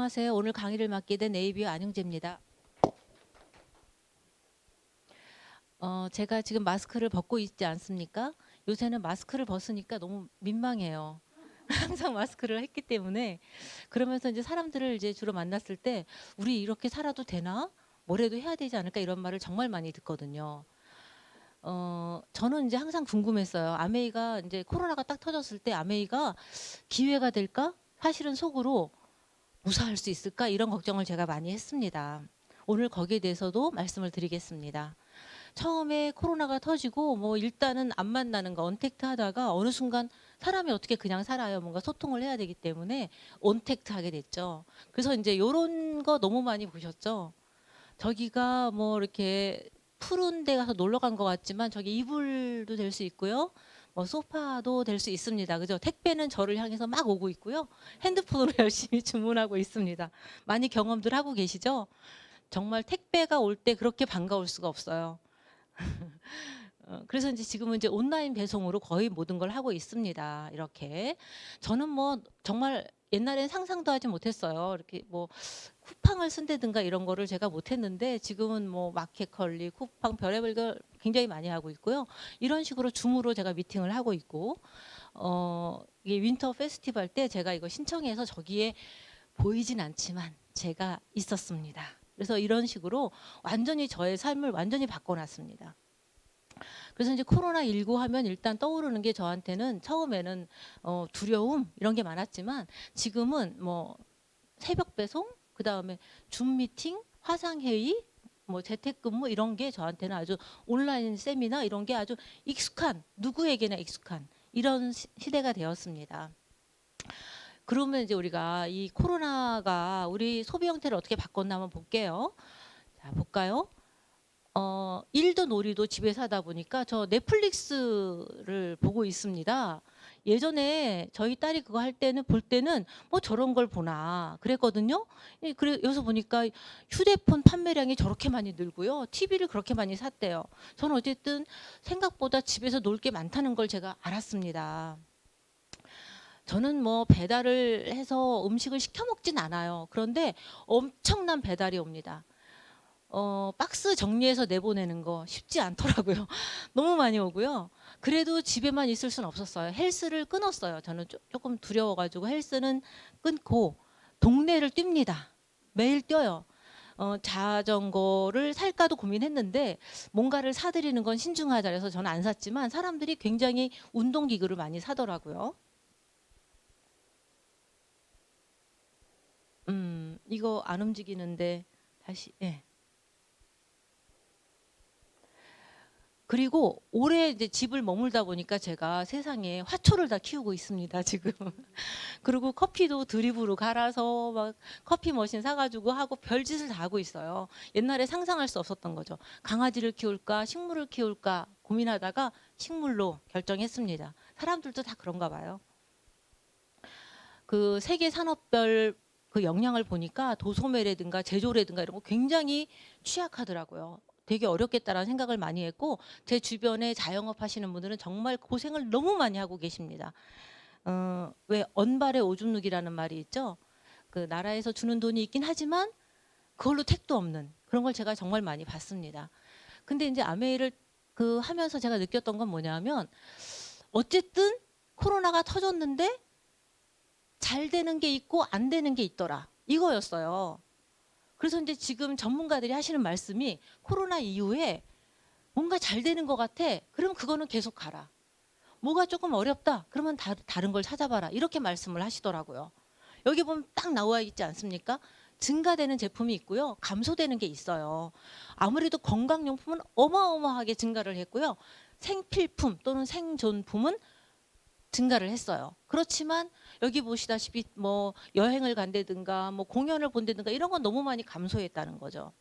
안녕하세요. 오늘 강의를 맡게 된 네이비어 안용재입니다. 제가 지금 마스크를 벗고 있지 않습니까? 요새는 마스크를 벗으니까 너무 민망해요. 항상 마스크를 했기 때문에. 그러면서 이제 사람들을 이제 주로 만났을 때 우리 이렇게 살아도 되나? 뭐라도 해야 되지 않을까? 이런 말을 정말 많이 듣거든요. 저는 이제 항상 궁금했어요. 아메이가 이제 코로나가 딱 터졌을 때 아메이가 기회가 될까? 사실은 속으로 무사할 수 있을까? 이런 걱정을 제가 많이 했습니다. 오늘 거기에 대해서도 말씀을 드리겠습니다. 처음에 코로나가 터지고 뭐 일단은 안 만나는 거 언택트 하다가 어느 순간 사람이 어떻게 그냥 살아요. 뭔가 소통을 해야 되기 때문에 언택트 하게 됐죠. 그래서 이제 요런 거 너무 많이 보셨죠. 저기가 뭐 이렇게 푸른 데 가서 놀러 간 것 같지만 저기 이불도 될 수 있고요. 뭐 소파도 될 수 있습니다. 그죠? 택배는 저를 향해서 막 오고 있고요. 핸드폰으로 열심히 주문하고 있습니다. 많이 경험들 하고 계시죠? 정말 택배가 올 때 그렇게 반가울 수가 없어요. 그래서 이제 지금은 이제 온라인 배송으로 거의 모든 걸 하고 있습니다. 이렇게. 저는 뭐 정말 옛날엔 상상도 하지 못했어요. 이렇게 뭐 쿠팡을 쓴다든가 이런 거를 제가 못했는데 지금은 뭐 마켓컬리, 쿠팡 별의별 걸 굉장히 많이 하고 있고요. 이런 식으로 줌으로 제가 미팅을 하고 있고 이게 윈터 페스티벌 때 제가 이거 신청해서 저기에 보이진 않지만 제가 있었습니다. 그래서 이런 식으로 완전히 저의 삶을 완전히 바꿔놨습니다. 그래서 이제 코로나19 하면 일단 떠오르는 게 저한테는 처음에는 두려움 이런 게 많았지만 지금은 뭐 새벽 배송, 그 다음에 줌 미팅, 화상 회의, 뭐 재택근무 이런 게 저한테는 아주 온라인 세미나 이런 게 아주 익숙한 누구에게나 익숙한 이런 시대가 되었습니다. 그러면 이제 우리가 이 코로나가 우리 소비 형태를 어떻게 바꿨나 한번 볼게요. 자, 볼까요? 일도 놀이도 집에서 하다 보니까 저 넷플릭스를 보고 있습니다. 예전에 저희 딸이 그거 할 때는 볼 때는 뭐 저런 걸 보나 그랬거든요. 그래 여기서 보니까 휴대폰 판매량이 저렇게 많이 늘고요. TV를 그렇게 많이 샀대요. 저는 어쨌든 생각보다 집에서 놀 게 많다는 걸 제가 알았습니다. 저는 뭐 배달을 해서 음식을 시켜 먹진 않아요. 그런데 엄청난 배달이 옵니다. 박스 정리해서 내보내는 거 쉽지 않더라고요. 너무 많이 오고요. 그래도 집에만 있을 수는 없었어요. 헬스를 끊었어요. 저는 조금 두려워가지고 헬스는 끊고 동네를 뜁니다. 매일 뛰어요. 자전거를 살까도 고민했는데 뭔가를 사드리는 건 신중하자 해서 저는 안 샀지만 사람들이 굉장히 운동기구를 많이 사더라고요. 이거 안 움직이는데 다시 예. 그리고 오래 이제 집을 머물다 보니까 제가 세상에 화초를 다 키우고 있습니다, 지금. 그리고 커피도 드립으로 갈아서 막 커피 머신 사가지고 하고 별짓을 다 하고 있어요. 옛날에 상상할 수 없었던 거죠. 강아지를 키울까, 식물을 키울까 고민하다가 식물로 결정했습니다. 사람들도 다 그런가 봐요. 그 세계 산업별 그 역량을 보니까 도소매라든가 제조라든가 이런 거 굉장히 취약하더라고요. 되게 어렵겠다라는 생각을 많이 했고 제 주변에 자영업 하시는 분들은 정말 고생을 너무 많이 하고 계십니다. 왜 언발의 오줌 누기라는 말이 있죠. 그 나라에서 주는 돈이 있긴 하지만 그걸로 택도 없는 그런 걸 제가 정말 많이 봤습니다. 근데 이제 아메이를 그 하면서 제가 느꼈던 건 뭐냐면 어쨌든 코로나가 터졌는데 잘 되는 게 있고 안 되는 게 있더라. 이거였어요. 그래서 이제 지금 전문가들이 하시는 말씀이 코로나 이후에 뭔가 잘 되는 것 같아. 그럼 그거는 계속 가라. 뭐가 조금 어렵다. 그러면 다른 걸 찾아봐라. 이렇게 말씀을 하시더라고요. 여기 보면 딱 나와 있지 않습니까? 증가되는 제품이 있고요. 감소되는 게 있어요. 아무래도 건강용품은 어마어마하게 증가를 했고요. 생필품 또는 생존품은 증가를 했어요. 그렇지만 여기 보시다시피 뭐 여행을 간다든가 뭐 공연을 본다든가 이런 건 너무 많이 감소했다는 거죠.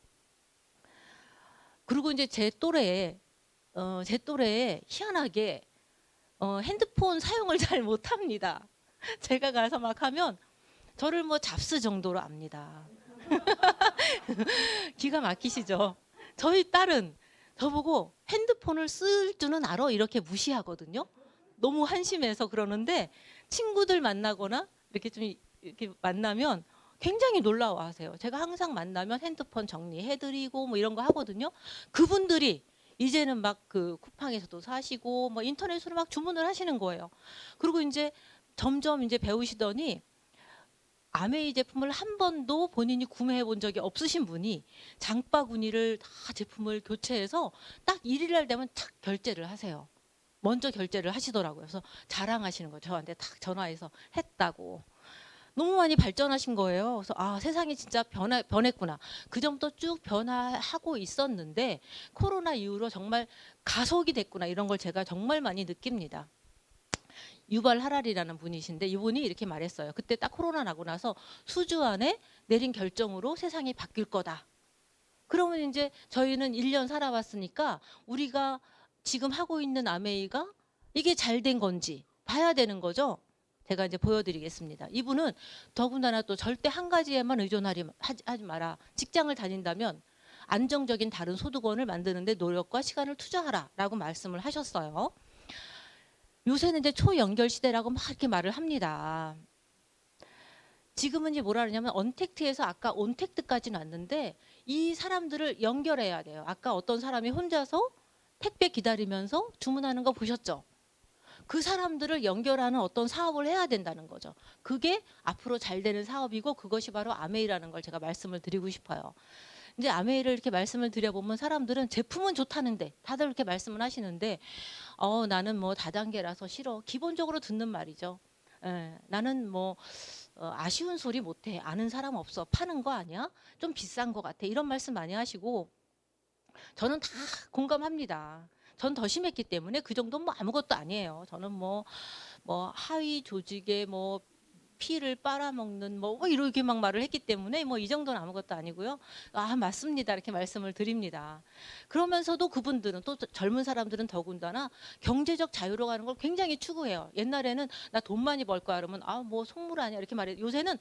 그리고 이제 제 또래에 희한하게 핸드폰 사용을 잘 못합니다. 제가 가서 막 하면 저를 뭐 잡스 정도로 압니다. 기가 막히시죠? 저희 딸은 저보고 핸드폰을 쓸 줄은 알아 이렇게 무시하거든요. 너무 한심해서 그러는데 친구들 만나거나 이렇게 좀 이렇게 만나면 굉장히 놀라워하세요. 제가 항상 만나면 핸드폰 정리해드리고 뭐 이런 거 하거든요. 그분들이 이제는 막 그 쿠팡에서도 사시고 뭐 인터넷으로 막 주문을 하시는 거예요. 그리고 이제 점점 이제 배우시더니 아메이 제품을 한 번도 본인이 구매해 본 적이 없으신 분이 장바구니를 다 제품을 교체해서 딱 1일날 되면 탁 결제를 하세요. 먼저 결제를 하시더라고요. 그래서 자랑하시는 거예요. 저한테 탁 전화해서 했다고. 너무 많이 발전하신 거예요. 그래서 아, 세상이 진짜 변했구나. 그전부터 쭉 변화하고 있었는데 코로나 이후로 정말 가속이 됐구나. 이런 걸 제가 정말 많이 느낍니다. 유발 하랄이라는 분이신데 이분이 이렇게 말했어요. 그때 딱 코로나 나고 나서 수주 안에 내린 결정으로 세상이 바뀔 거다. 그러면 이제 저희는 1년 살아왔으니까 우리가 지금 하고 있는 아메이가 이게 잘 된 건지 봐야 되는 거죠. 제가 이제 보여드리겠습니다. 이분은 더군다나 또 절대 한 가지에만 하지 마라. 직장을 다닌다면 안정적인 다른 소득원을 만드는데 노력과 시간을 투자하라라고 말씀을 하셨어요. 요새는 이제 초연결 시대라고 막 이렇게 말을 합니다. 지금은 이제 뭐라 그러냐면 언택트에서 아까 온택트까지는 왔는데 이 사람들을 연결해야 돼요. 아까 어떤 사람이 혼자서 택배 기다리면서 주문하는 거 보셨죠? 그 사람들을 연결하는 어떤 사업을 해야 된다는 거죠. 그게 앞으로 잘 되는 사업이고 그것이 바로 아메이라는 걸 제가 말씀을 드리고 싶어요. 이제 아메이를 이렇게 말씀을 드려보면 사람들은 제품은 좋다는데 다들 이렇게 말씀을 하시는데 나는 뭐 다단계라서 싫어. 기본적으로 듣는 말이죠. 나는 뭐 아쉬운 소리 못해. 아는 사람 없어. 파는 거 아니야? 좀 비싼 거 같아. 이런 말씀 많이 하시고 저는 다 공감합니다. 전 더 심했기 때문에 그 정도는 뭐 아무것도 아니에요. 저는 뭐 하위 조직에 뭐 피를 빨아먹는 뭐 이렇게 막 말을 했기 때문에 뭐 이 정도는 아무것도 아니고요. 아, 맞습니다. 이렇게 말씀을 드립니다. 그러면서도 그분들은 또 젊은 사람들은 더군다나 경제적 자유로 가는 걸 굉장히 추구해요. 옛날에는 나 돈 많이 벌 거야 그러면 아, 뭐 속물 아니야 이렇게 말해요. 요새는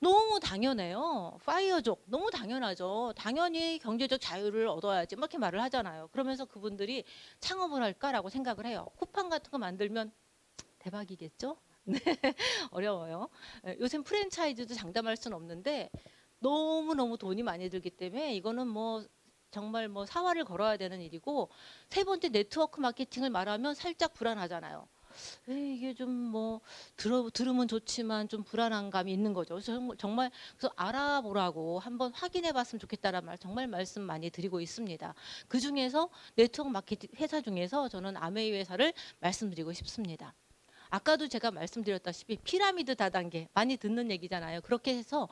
너무 당연해요. 파이어족 너무 당연하죠. 당연히 경제적 자유를 얻어야지 막 이렇게 말을 하잖아요. 그러면서 그분들이 창업을 할까라고 생각을 해요. 쿠팡 같은 거 만들면 대박이겠죠? 네, 어려워요. 요즘 프랜차이즈도 장담할 수는 없는데 너무너무 돈이 많이 들기 때문에 이거는 뭐 정말 뭐 사활을 걸어야 되는 일이고 세 번째 네트워크 마케팅을 말하면 살짝 불안하잖아요. 이게 좀 뭐 들으면 좋지만 좀 불안한 감이 있는 거죠. 그래서 정말 그래서 알아보라고 한번 확인해 봤으면 좋겠다는 말 정말 말씀 많이 드리고 있습니다. 그 중에서 네트워크 마케팅 회사 중에서 저는 아메이 회사를 말씀드리고 싶습니다. 아까도 제가 말씀드렸다시피 피라미드 다단계 많이 듣는 얘기잖아요. 그렇게 해서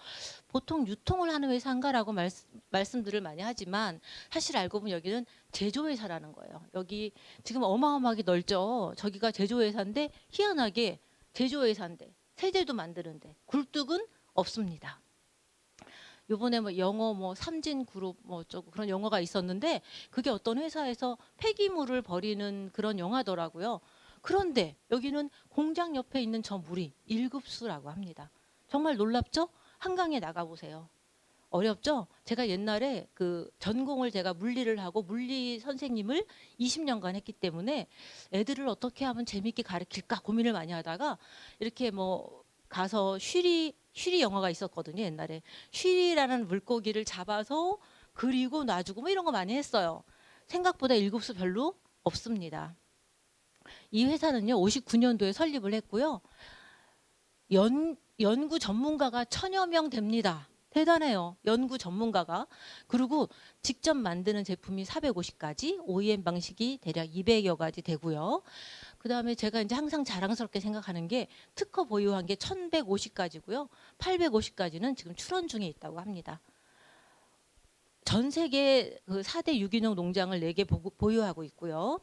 보통 유통을 하는 회사인가라고 말씀들을 많이 하지만 사실 알고 보면 여기는 제조회사라는 거예요. 여기 지금 어마어마하게 넓죠. 저기가 제조회사인데 희한하게 제조회사인데 세제도 만드는데 굴뚝은 없습니다. 요번에 뭐 영어 뭐 삼진그룹 뭐 어쩌고 그런 영화가 있었는데 그게 어떤 회사에서 폐기물을 버리는 그런 영화더라고요. 그런데 여기는 공장 옆에 있는 저 물이 1급수라고 합니다. 정말 놀랍죠? 한강에 나가보세요. 어렵죠? 제가 옛날에 그 전공을 제가 물리를 하고 물리 선생님을 20년간 했기 때문에 애들을 어떻게 하면 재밌게 가르칠까 고민을 많이 하다가 이렇게 뭐 가서 쉬리 영화가 있었거든요. 옛날에 쉬리라는 물고기를 잡아서 그리고 놔주고 뭐 이런 거 많이 했어요. 생각보다 1급수 별로 없습니다. 이 회사는요 59년도에 설립을 했고요. 연구 전문가가 1000여 명 됩니다. 대단해요. 연구 전문가가. 그리고 직접 만드는 제품이 450가지, OEM 방식이 대략 200여 가지 되고요. 그 다음에 제가 이제 항상 자랑스럽게 생각하는 게 특허 보유한 게 1150가지고요. 850가지는 지금 출원 중에 있다고 합니다. 전 세계 그 4대 유기농 농장을 4개 보유하고 있고요.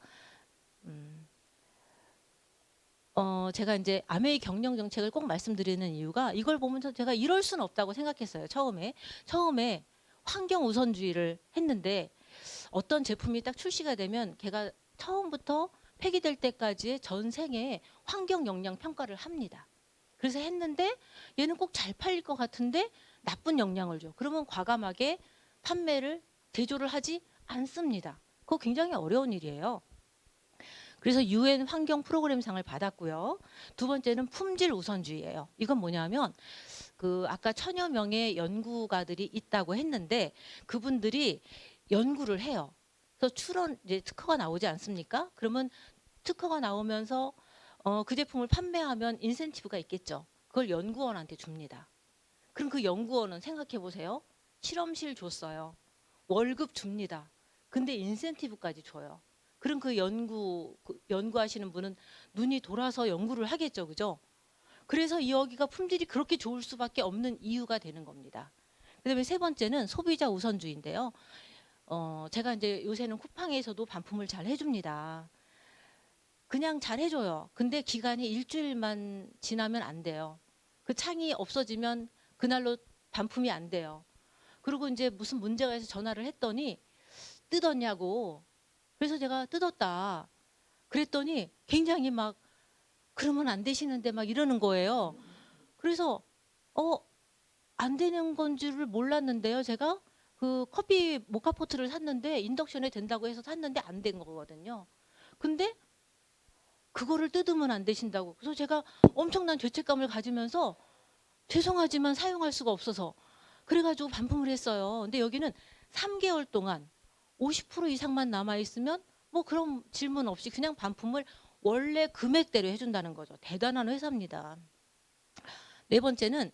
제가 이제 아메이 경영 정책을 꼭 말씀드리는 이유가 이걸 보면서 제가 이럴 수는 없다고 생각했어요. 처음에 환경 우선주의를 했는데 어떤 제품이 딱 출시가 되면 걔가 처음부터 폐기될 때까지의 전생에 환경 영향 평가를 합니다. 그래서 했는데 얘는 꼭 잘 팔릴 것 같은데 나쁜 영향을 줘. 그러면 과감하게 판매를 제조를 하지 않습니다. 그거 굉장히 어려운 일이에요. 그래서 UN 환경 프로그램상을 받았고요. 두 번째는 품질 우선주의예요. 이건 뭐냐면 그 아까 천여 명의 연구가들이 있다고 했는데 그분들이 연구를 해요. 그래서 출원 이제 특허가 나오지 않습니까? 그러면 특허가 나오면서 그 제품을 판매하면 인센티브가 있겠죠. 그걸 연구원한테 줍니다. 그럼 그 연구원은 생각해 보세요. 실험실 줬어요. 월급 줍니다. 근데 인센티브까지 줘요. 그럼 그 연구하시는 분은 눈이 돌아서 연구를 하겠죠. 그죠? 그래서 여기가 품질이 그렇게 좋을 수밖에 없는 이유가 되는 겁니다. 그다음에 세 번째는 소비자 우선주의인데요. 제가 이제 요새는 쿠팡에서도 반품을 잘 해줍니다. 그냥 잘 해줘요. 근데 기간이 일주일만 지나면 안 돼요. 그 창이 없어지면 그날로 반품이 안 돼요. 그리고 이제 무슨 문제가 있어서 전화를 했더니 뜯었냐고. 그래서 제가 뜯었다. 그랬더니 굉장히 막 그러면 안 되시는데 막 이러는 거예요. 그래서 안 되는 건 줄을 몰랐는데요. 제가 그 커피 모카포트를 샀는데 인덕션에 된다고 해서 샀는데 안 된 거거든요. 근데 그거를 뜯으면 안 되신다고. 그래서 제가 엄청난 죄책감을 가지면서 죄송하지만 사용할 수가 없어서 그래가지고 반품을 했어요. 근데 여기는 3개월 동안 50% 이상만 남아있으면 뭐 그런 질문 없이 그냥 반품을 원래 금액대로 해준다는 거죠. 대단한 회사입니다. 네 번째는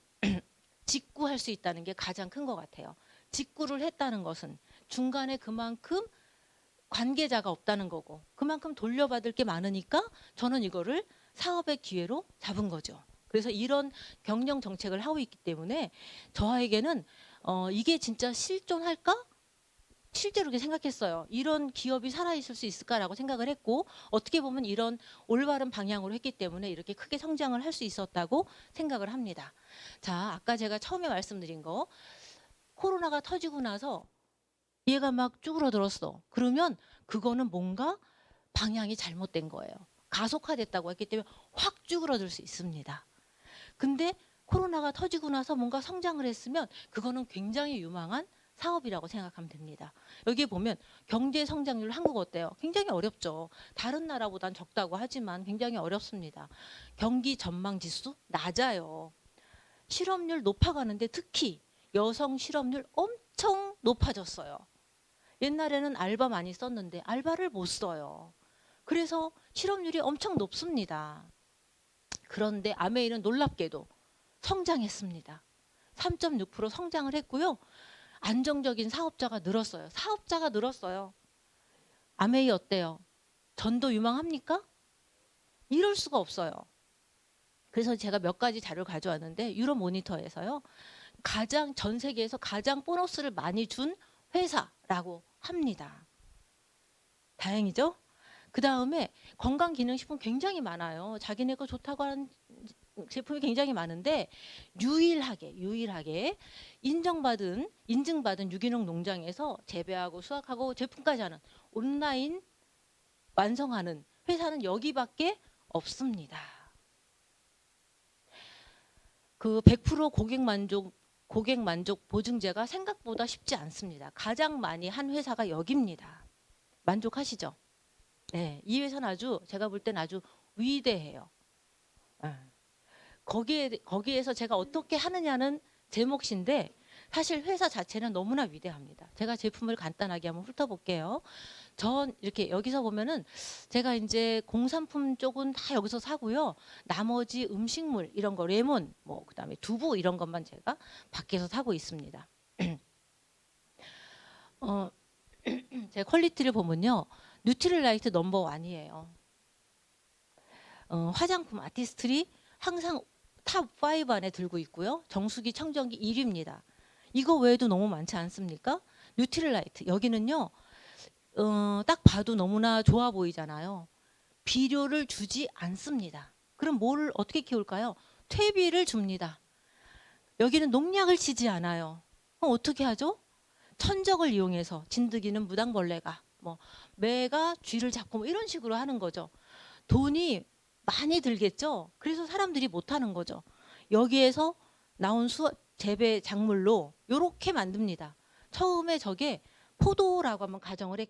직구할 수 있다는 게 가장 큰 것 같아요. 직구를 했다는 것은 중간에 그만큼 관계자가 없다는 거고 그만큼 돌려받을 게 많으니까 저는 이거를 사업의 기회로 잡은 거죠. 그래서 이런 경영 정책을 하고 있기 때문에 저에게는 이게 진짜 실존할까? 실제로 그렇게 생각했어요. 이런 기업이 살아있을 수 있을까라고 생각을 했고 어떻게 보면 이런 올바른 방향으로 했기 때문에 이렇게 크게 성장을 할 수 있었다고 생각을 합니다. 자, 아까 제가 처음에 말씀드린 거 코로나가 터지고 나서 얘가 막 쭈그러들었어. 그러면 그거는 뭔가 방향이 잘못된 거예요. 가속화됐다고 했기 때문에 확 쭈그러들 수 있습니다. 근데 코로나가 터지고 나서 뭔가 성장을 했으면 그거는 굉장히 유망한 사업이라고 생각하면 됩니다. 여기 보면 경제 성장률 한국 어때요? 굉장히 어렵죠. 다른 나라보단 적다고 하지만 굉장히 어렵습니다. 경기 전망 지수 낮아요. 실업률 높아가는데 특히 여성 실업률 엄청 높아졌어요. 옛날에는 알바 많이 썼는데 알바를 못 써요. 그래서 실업률이 엄청 높습니다. 그런데 아메이는 놀랍게도 성장했습니다. 3.6% 성장을 했고요. 안정적인 사업자가 늘었어요. 사업자가 늘었어요. 아메이 어때요? 전도 유망합니까? 이럴 수가 없어요. 그래서 제가 몇 가지 자료를 가져왔는데 유로모니터에서요. 전 세계에서 가장 보너스를 많이 준 회사라고 합니다. 다행이죠? 그 다음에 건강기능식품 굉장히 많아요. 자기네 거 좋다고 하는 제품이 굉장히 많은데 유일하게 인증받은 유기농 농장에서 재배하고 수확하고 제품까지 하는 온라인 완성하는 회사는 여기밖에 없습니다. 그 100% 고객 만족 보증제가 생각보다 쉽지 않습니다. 가장 많이 한 회사가 여기입니다. 만족하시죠? 네, 이 회사는 제가 볼 때는 아주 위대해요. 네. 거기에서 제가 어떻게 하느냐는 제 몫인데 사실 회사 자체는 너무나 위대합니다. 제가 제품을 간단하게 한번 훑어볼게요. 전 이렇게 여기서 보면은 제가 이제 공산품 쪽은 다 여기서 사고요. 나머지 음식물 이런 거 레몬 뭐 그다음에 두부 이런 것만 제가 밖에서 사고 있습니다. 제 퀄리티를 보면요. 뉴트릴라이트 넘버 1이에요. 화장품 아티스트리 항상 탑 5 안에 들고 있고요. 정수기 청정기 1위입니다. 이거 외에도 너무 많지 않습니까? 뉴트릴라이트 여기는요. 딱 봐도 너무나 좋아 보이잖아요. 비료를 주지 않습니다. 그럼 뭘 어떻게 키울까요? 퇴비를 줍니다. 여기는 농약을 치지 않아요. 어떻게 하죠? 천적을 이용해서 진드기는 무당벌레가 뭐 매가 쥐를 잡고 뭐 이런 식으로 하는 거죠. 돈이 많이 들겠죠. 그래서 사람들이 못하는 거죠. 여기에서 나온 재배 작물로 이렇게 만듭니다. 처음에 저게 포도라고 한번 가정을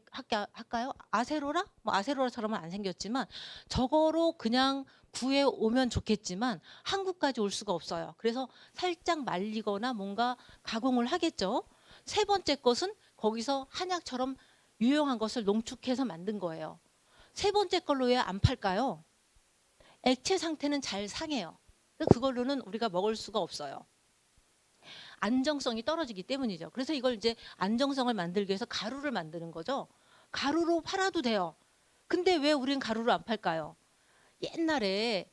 할까요? 아세로라? 뭐 아세로라처럼은 안 생겼지만 저거로 그냥 구해 오면 좋겠지만 한국까지 올 수가 없어요. 그래서 살짝 말리거나 뭔가 가공을 하겠죠. 세 번째 것은 거기서 한약처럼 유용한 것을 농축해서 만든 거예요. 세 번째 걸로 왜 안 팔까요? 액체 상태는 잘 상해요. 그걸로는 우리가 먹을 수가 없어요. 안정성이 떨어지기 때문이죠. 그래서 이걸 이제 안정성을 만들기 위해서 가루를 만드는 거죠. 가루로 팔아도 돼요. 근데 왜 우린 가루로 안 팔까요? 옛날에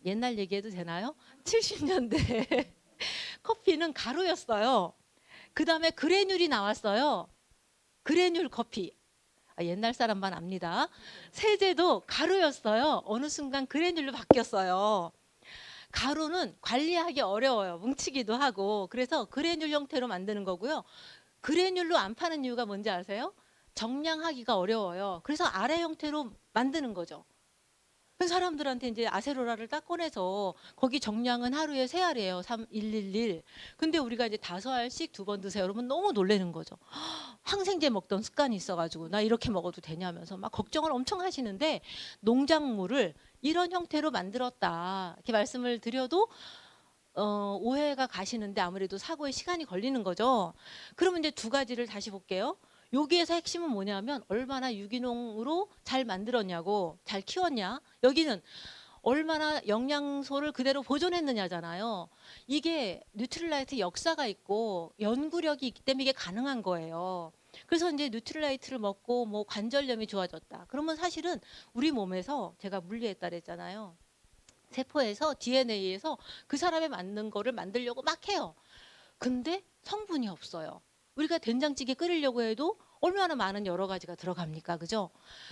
옛날 얘기해도 되나요? 70년대 커피는 가루였어요. 그 다음에 그래듈이 나왔어요. 그래듈 커피. 옛날 사람만 압니다. 세제도 가루였어요. 어느 순간 그래듈로 바뀌었어요. 가루는 관리하기 어려워요. 뭉치기도 하고. 그래서 그래듈 형태로 만드는 거고요. 그래듈로 안 파는 이유가 뭔지 아세요? 정량하기가 어려워요. 그래서 아래 형태로 만드는 거죠. 그래서 사람들한테 이제 아세로라를 딱 꺼내서 거기 정량은 하루에 3알이에요. 111. 근데 우리가 이제 5알씩 2번 드세요. 여러분 너무 놀라는 거죠. 항생제 먹던 습관이 있어가지고 나 이렇게 먹어도 되냐면서 막 걱정을 엄청 하시는데 농작물을 이런 형태로 만들었다 이렇게 말씀을 드려도 오해가 가시는데 아무래도 사고에 시간이 걸리는 거죠. 그러면 이제 두 가지를 다시 볼게요. 여기에서 핵심은 뭐냐면 얼마나 유기농으로 잘 만들었냐고 잘 키웠냐. 여기는 얼마나 영양소를 그대로 보존했느냐잖아요. 이게 뉴트릴라이트 역사가 있고 연구력이 있기 때문에 이게 가능한 거예요. 그래서 이제 뉴트릴라이트를 먹고 뭐 관절염이 좋아졌다. 그러면 사실은 우리 몸에서 제가 물리했다 그랬잖아요. 세포에서 DNA에서 그 사람에 맞는 거를 만들려고 막 해요. 근데 성분이 없어요. 우리가 된장찌개 끓이려고 해도 얼마나 많은 여러 가지가 들어갑니까? 그죠?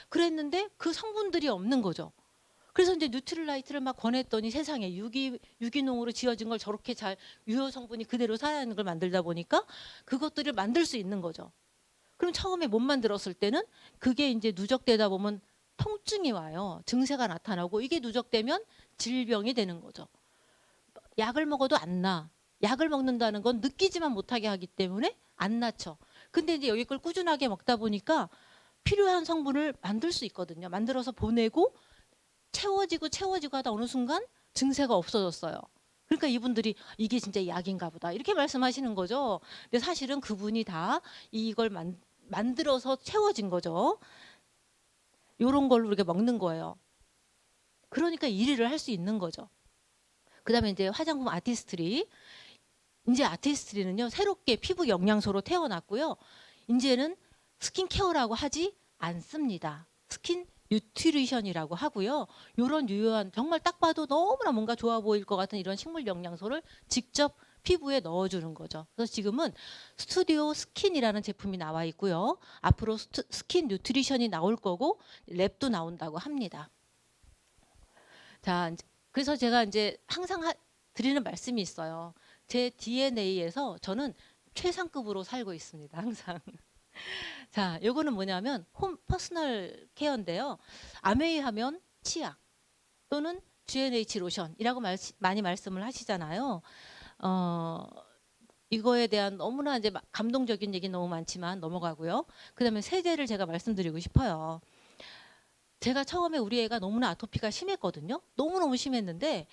그랬는데 그 성분들이 없는 거죠. 그래서 이제 뉴트릴라이트를 막 권했더니 세상에 유기농으로 지어진 걸 저렇게 잘 유효 성분이 그대로 살아있는 걸 만들다 보니까 그것들을 만들 수 있는 거죠. 그럼 처음에 못 만들었을 때는 그게 이제 누적되다 보면 통증이 와요. 증세가 나타나고 이게 누적되면 질병이 되는 거죠. 약을 먹어도 안 나. 약을 먹는다는 건 느끼지만 못하게 하기 때문에 안 나죠. 근데 이제 여기 걸 꾸준하게 먹다 보니까 필요한 성분을 만들 수 있거든요. 만들어서 보내고 채워지고 하다 어느 순간 증세가 없어졌어요. 그러니까 이분들이 이게 진짜 약인가 보다 이렇게 말씀하시는 거죠. 근데 사실은 그분이 다 이걸 만들어서 채워진 거죠. 이런 걸로 우리가 먹는 거예요. 그러니까 1위를 할 수 있는 거죠. 그 다음에 이제 화장품 아티스트리. 이제 아티스트리는요, 새롭게 피부 영양소로 태어났고요. 이제는 스킨케어라고 하지 않습니다. 스킨 뉴트리션이라고 하고요. 이런 유효한 정말 딱 봐도 너무나 뭔가 좋아 보일 것 같은 이런 식물 영양소를 직접 피부에 넣어주는 거죠. 그래서 지금은 스튜디오 스킨이라는 제품이 나와 있고요. 앞으로 스킨 뉴트리션이 나올 거고 랩도 나온다고 합니다. 자, 그래서 제가 이제 항상 드리는 말씀이 있어요. 제 DNA에서 저는 최상급으로 살고 있습니다. 항상. 자, 요거는 뭐냐면 홈 퍼스널 케어인데요. 아메이 하면 치약 또는 GNH 로션이라고 많이 말씀을 하시잖아요. 이거에 대한 너무나 이제 감동적인 얘기 너무 많지만 넘어가고요. 그다음에 세제를 제가 말씀드리고 싶어요. 제가 처음에 우리 애가 너무나 아토피가 심했거든요. 너무너무 심했는데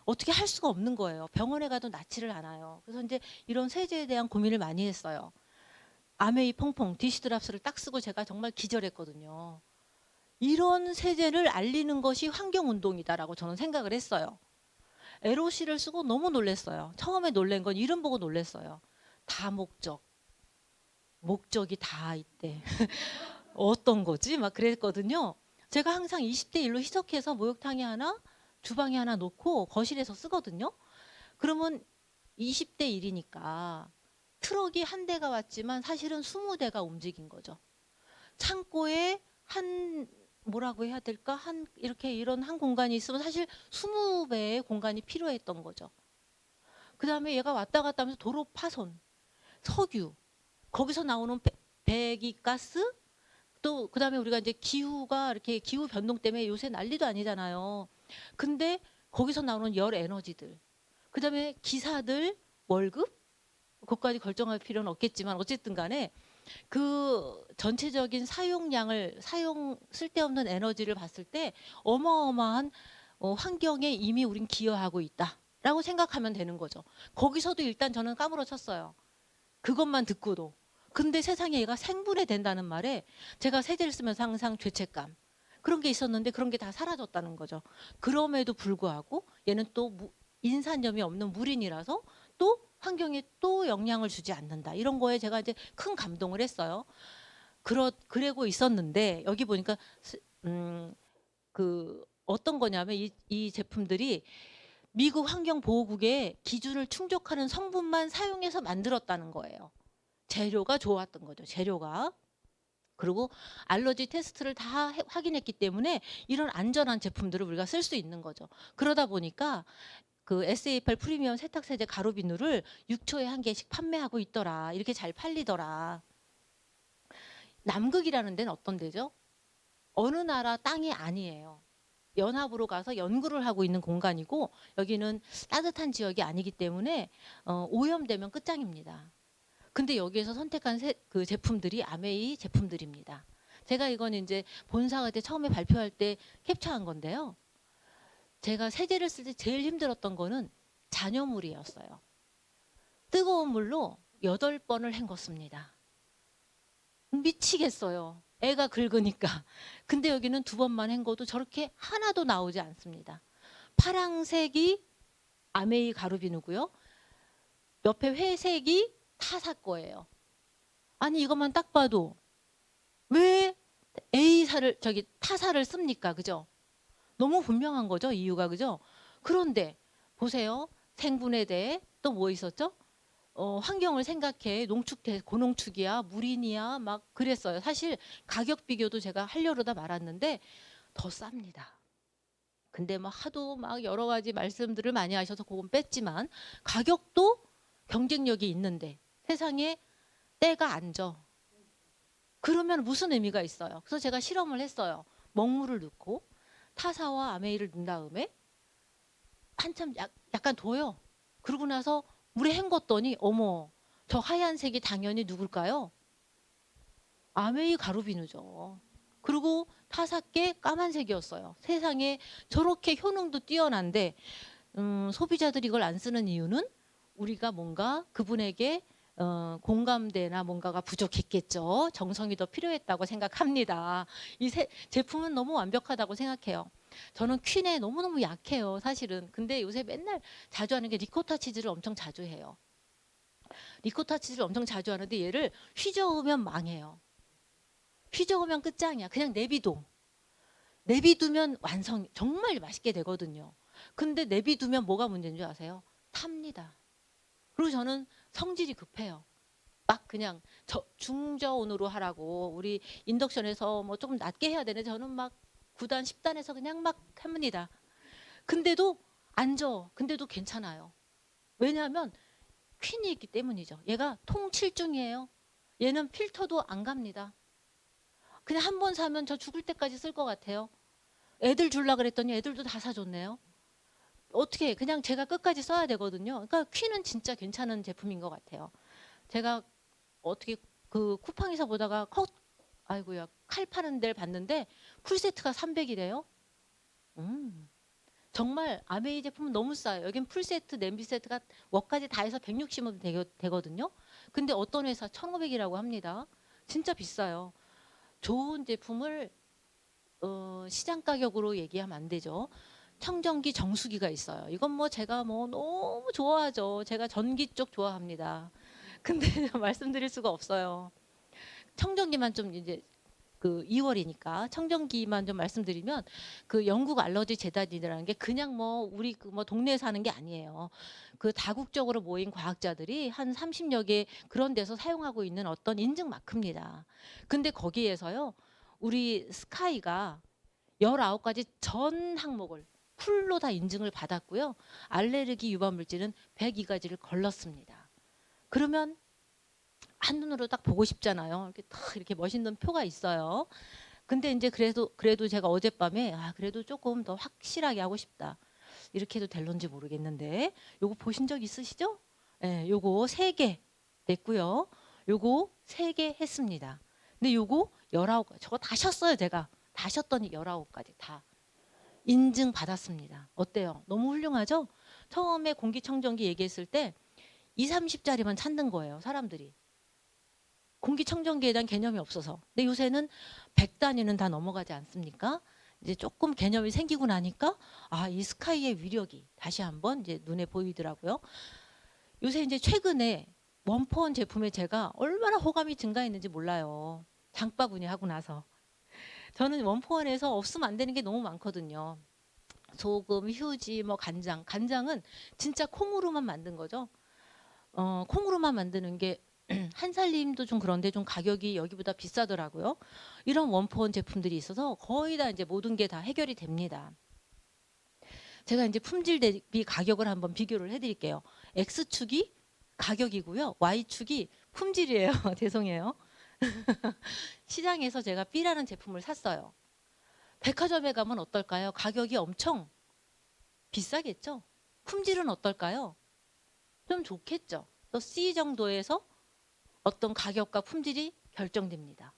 어떻게 할 수가 없는 거예요. 병원에 가도 낫지를 않아요. 그래서 이제 이런 세제에 대한 고민을 많이 했어요. 아메이 퐁퐁 디시드랍스를 딱 쓰고 제가 정말 기절했거든요. 이런 세제를 알리는 것이 환경운동이다라고 저는 생각을 했어요. 에로시를 쓰고 너무 놀랐어요. 처음에 놀란 건 이름 보고 놀랐어요. 목적이 다 있대. 어떤 거지? 막 그랬거든요. 제가 항상 20대 1로 희석해서 목욕탕에 하나, 주방에 하나 놓고 거실에서 쓰거든요. 그러면 20대 1이니까 트럭이 한 대가 왔지만 사실은 20대가 움직인 거죠. 창고에 뭐라고 해야 될까? 이렇게 이런 한 공간이 있으면 사실 20배의 공간이 필요했던 거죠. 그 다음에 얘가 왔다 갔다 하면서 도로 파손, 석유, 거기서 나오는 배기가스, 또 그다음에 우리가 이제 기후가 이렇게 기후 변동 때문에 요새 난리도 아니잖아요. 근데 거기서 나오는 열 에너지들, 그다음에 기사들 월급, 그것까지 결정할 필요는 없겠지만 어쨌든 간에 그 전체적인 사용량을 쓸데없는 에너지를 봤을 때 어마어마한 환경에 이미 우린 기여하고 있다라고 생각하면 되는 거죠. 거기서도 일단 저는 까무러쳤어요. 그것만 듣고도. 근데 세상에 얘가 생분해 된다는 말에 제가 세제를 쓰면서 항상 죄책감 그런 게 있었는데 그런 게 다 사라졌다는 거죠. 그럼에도 불구하고 얘는 또 인산염이 없는 물인이라서 또 환경에 또 영향을 주지 않는다. 이런 거에 제가 이제 큰 감동을 했어요. 그러고 있었는데 여기 보니까 그 어떤 거냐면 이 제품들이 미국 환경보호국의 기준을 충족하는 성분만 사용해서 만들었다는 거예요. 재료가 좋았던 거죠. 재료가. 그리고 알러지 테스트를 다 확인했기 때문에 이런 안전한 제품들을 우리가 쓸 수 있는 거죠. 그러다 보니까 그 SA8 프리미엄 세탁세제 가루 비누를 6초에 한 개씩 판매하고 있더라. 이렇게 잘 팔리더라. 남극이라는 데는 어떤 데죠? 어느 나라 땅이 아니에요. 연합으로 가서 연구를 하고 있는 공간이고 여기는 따뜻한 지역이 아니기 때문에 오염되면 끝장입니다. 근데 여기에서 선택한 그 제품들이 아메이 제품들입니다. 제가 이건 이제 본사가 때 처음에 발표할 때 캡처한 건데요. 제가 세제를 쓸 때 제일 힘들었던 거는 잔여물이었어요. 뜨거운 물로 8번을 헹궜습니다. 미치겠어요. 애가 긁으니까. 근데 여기는 2번만 헹궈도 저렇게 하나도 나오지 않습니다. 파랑색이 아메이 가루비누고요. 옆에 회색이 타사 거예요. 아니 이것만 딱 봐도 왜 타사를 씁니까? 그죠? 너무 분명한 거죠. 이유가. 그죠? 그런데 보세요. 생분해 대해 또 뭐 있었죠? 환경을 생각해 고농축이야 물인이야 막 그랬어요. 사실 가격 비교도 제가 하려다 말았는데 더 쌉니다. 근데 막 하도 막 여러 가지 말씀들을 많이 하셔서 그건 뺐지만 가격도 경쟁력이 있는데 세상에 때가 안 져. 그러면 무슨 의미가 있어요? 그래서 제가 실험을 했어요. 먹물을 넣고 타사와 아메이를 넣은 다음에 한참 약간 둬요. 그러고 나서 물에 헹궜더니 어머 저 하얀색이 당연히 누굴까요? 아메이 가루비누죠. 그리고 타사께 까만색이었어요. 세상에 저렇게 효능도 뛰어난데 소비자들이 이걸 안 쓰는 이유는 우리가 뭔가 그분에게 공감대나 뭔가가 부족했겠죠. 정성이 더 필요했다고 생각합니다. 제품은 너무 완벽하다고 생각해요. 저는 퀸에 너무너무 약해요. 사실은. 근데 요새 맨날 자주 하는 게 리코타 치즈를 엄청 자주 해요. 리코타 치즈를 엄청 자주 하는데 얘를 휘저으면 망해요. 휘저으면 끝장이야. 그냥 내비두면 정말 맛있게 되거든요. 근데 내비두면 뭐가 문제인 줄 아세요? 탑니다. 그리고 저는 성질이 급해요. 막 그냥 중저온으로 하라고 우리 인덕션에서 뭐 조금 낮게 해야 되는데 저는 막 9단 10단에서 그냥 막 합니다. 근데도 안 져. 근데도 괜찮아요. 왜냐하면 퀸이 있기 때문이죠. 얘가 통 7중이에요. 얘는 필터도 안 갑니다. 그냥 한 번 사면 저 죽을 때까지 쓸 것 같아요. 애들 줄라 그랬더니 애들도 다 사줬네요. 어떻게 그냥 제가 끝까지 써야 되거든요. 그러니까 퀸은 진짜 괜찮은 제품인 것 같아요. 제가 어떻게 그 쿠팡에서 보다가 아이고야 칼 파는 데를 봤는데 풀세트가 300이래요. 정말 아메이 제품은 너무 싸요. 여긴 풀세트, 냄비 세트가 워까지 다 해서 160원 되거든요. 근데 어떤 회사 1,500이라고 합니다. 진짜 비싸요. 좋은 제품을 시장 가격으로 얘기하면 안 되죠. 청정기 정수기가 있어요. 이건 뭐 제가 뭐 너무 좋아하죠. 제가 전기 쪽 좋아합니다. 근데 말씀드릴 수가 없어요. 청정기만 좀 이제 그 2월이니까 청정기만 좀 말씀드리면 그 영국 알러지 재단이라는 게 그냥 뭐 우리 그 뭐 동네에서 하는 게 아니에요. 그 다국적으로 모인 과학자들이 한 30여 개 그런 데서 사용하고 있는 어떤 인증 마크입니다. 근데 거기에서요. 우리 스카이가 19가지 전 항목을 풀로 다 인증을 받았고요. 알레르기 유발 물질은 102가지를 걸렀습니다. 그러면 한눈으로 딱 보고 싶잖아요. 이렇게 딱 이렇게 멋있는 표가 있어요. 근데 이제 그래도 제가 어젯밤에 그래도 조금 더 확실하게 하고 싶다. 이렇게 해도 될런지 모르겠는데 요거 보신 적 있으시죠? 예, 요거 3개 냈고요. 요거 3개 했습니다. 근데 요거 19가지 저거 다 셨어요. 제가 다 셨더니 19가지 다 인증 받았습니다. 어때요? 너무 훌륭하죠? 처음에 공기청정기 얘기했을 때 2, 30짜리만 찾는 거예요. 사람들이. 공기청정기에 대한 개념이 없어서. 근데 요새는 100단위는 다 넘어가지 않습니까? 이제 조금 개념이 생기고 나니까 이 스카이의 위력이 다시 한번 이제 눈에 보이더라고요. 요새 이제 최근에 원포원 제품에 제가 얼마나 호감이 증가했는지 몰라요. 장바구니 하고 나서. 저는 원포원에서 없으면 안 되는 게 너무 많거든요. 소금, 휴지, 뭐 간장. 간장은 진짜 콩으로만 만든 거죠. 콩으로만 만드는 게 한살림도 좀 그런데 좀 가격이 여기보다 비싸더라고요. 이런 원포원 제품들이 있어서 거의 다 이제 모든 게 다 해결이 됩니다. 제가 이제 품질 대비 가격을 한번 비교를 해드릴게요. X축이 가격이고요. Y축이 품질이에요. 죄송해요. 시장에서 제가 B라는 제품을 샀어요. 백화점에 가면 어떨까요? 가격이 엄청 비싸겠죠? 품질은 어떨까요? 좀 좋겠죠? 또 C 정도에서 어떤 가격과 품질이 결정됩니다.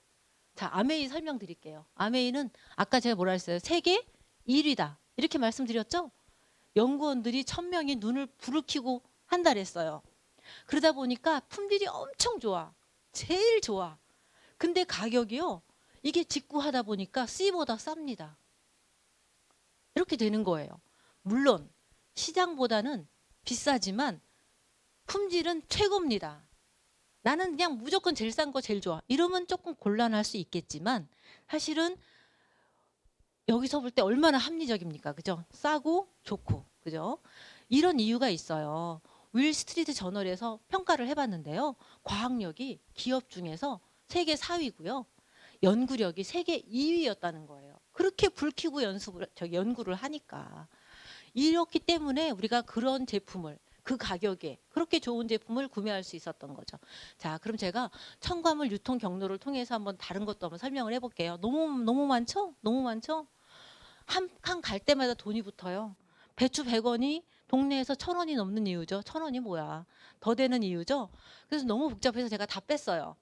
자, 아메이 설명드릴게요. 아메이는 아까 제가 뭐라 했어요? 세계 1위다. 이렇게 말씀드렸죠? 연구원들이 1000명이 눈을 부르키고 한다 그랬어요. 그러다 보니까 품질이 엄청 좋아. 제일 좋아. 근데 가격이요. 이게 직구하다 보니까 C보다 쌉니다. 이렇게 되는 거예요. 물론 시장보다는 비싸지만 품질은 최고입니다. 나는 그냥 무조건 제일 싼 거 제일 좋아. 이러면 조금 곤란할 수 있겠지만 사실은 여기서 볼 때 얼마나 합리적입니까? 그죠? 싸고 좋고. 그죠? 이런 이유가 있어요. 윌 스트리트 저널에서 평가를 해봤는데요. 과학력이 기업 중에서 세계 4위고요. 연구력이 세계 2위였다는 거예요. 그렇게 불키고 연구를 하니까. 이렇기 때문에 우리가 그런 제품을 그 가격에 그렇게 좋은 제품을 구매할 수 있었던 거죠. 자, 그럼 제가 첨가물 유통 경로를 통해서 한번 다른 것도 한번 설명을 해볼게요. 너무 많죠? 너무 많죠? 한 칸 갈 때마다 돈이 붙어요. 배추 100원이 동네에서 1000원이 넘는 이유죠. 1000원이 뭐야? 더 되는 이유죠. 그래서 너무 복잡해서 제가 다 뺐어요.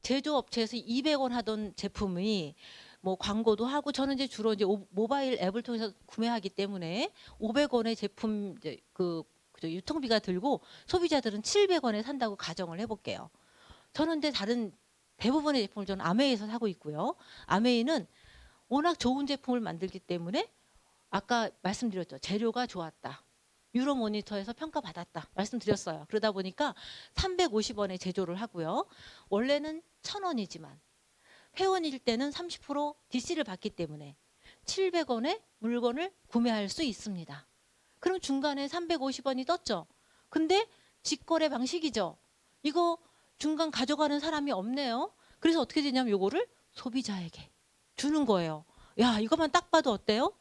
제조업체에서 200원 하던 제품이 뭐 광고도 하고 저는 이제 주로 이제 모바일 앱을 통해서 구매하기 때문에 500원의 제품 이제 그죠, 유통비가 들고 소비자들은 700원에 산다고 가정을 해볼게요. 저는 근데 다른 대부분의 제품을 저는 아메이에서 사고 있고요. 아메이는 워낙 좋은 제품을 만들기 때문에 아까 말씀드렸죠. 재료가 좋았다. 유로 모니터에서 평가받았다. 말씀드렸어요. 그러다 보니까 350원에 제조를 하고요. 원래는 1000원이지만 회원일 때는 30% DC를 받기 때문에 700원에 물건을 구매할 수 있습니다. 그럼 중간에 350원이 떴죠. 근데 직거래 방식이죠. 이거 중간 가져가는 사람이 없네요. 그래서 어떻게 되냐면 요거를 소비자에게 주는 거예요. 야, 이것만 딱 봐도 어때요?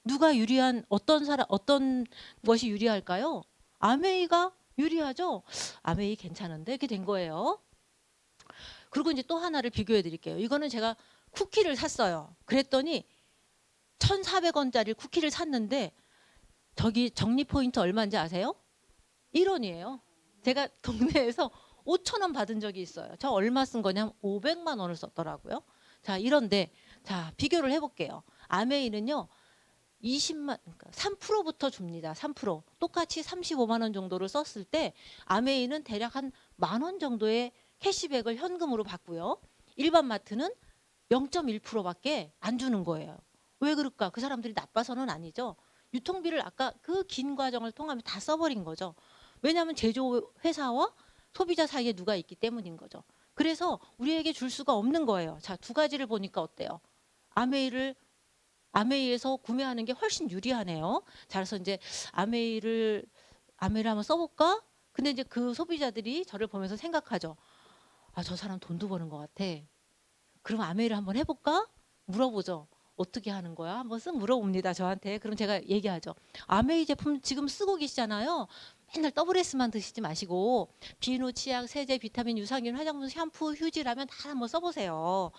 누가 유리한 어떤 것이 유리할까요? 아메이가 유리하죠. 아메이 괜찮은데 이렇게 된 거예요. 그리고 이제 또 하나를 비교해 드릴게요. 이거는 제가 쿠키를 샀어요. 그랬더니 1,400원짜리 쿠키를 샀는데 저기 적립 포인트 얼마인지 아세요? 1원이에요. 제가 동네에서 5,000원 받은 적이 있어요. 저 얼마 쓴 거냐면 500만 원을 썼더라고요. 자, 이런데 자, 비교를 해볼게요. 아메이는요. 20만, 그러니까 3%부터 줍니다. 3%. 똑같이 35만 원 정도를 썼을 때 아메이는 대략 한 10,000원 정도의 캐시백을 현금으로 받고요. 일반 마트는 0.1%밖에 안 주는 거예요. 왜 그럴까? 그 사람들이 나빠서는 아니죠. 유통비를 아까 그 긴 과정을 통하면 다 써버린 거죠. 왜냐하면 제조회사와 소비자 사이에 누가 있기 때문인 거죠. 그래서 우리에게 줄 수가 없는 거예요. 자, 두 가지를 보니까 어때요? 아메이에서 구매하는 게 훨씬 유리하네요. 자, 그래서 이제 아메이를 한번 써볼까? 근데 이제 그 소비자들이 저를 보면서 생각하죠. 저 사람 돈도 버는 것 같아. 그럼 아메이를 한번 해볼까? 물어보죠. 어떻게 하는 거야? 한번 쓱 물어봅니다. 저한테. 그럼 제가 얘기하죠. 아메이 제품 지금 쓰고 계시잖아요. 맨날 WS만 드시지 마시고 비누, 치약, 세제, 비타민, 유산균, 화장품, 샴푸, 휴지라면 다 한번 써보세요.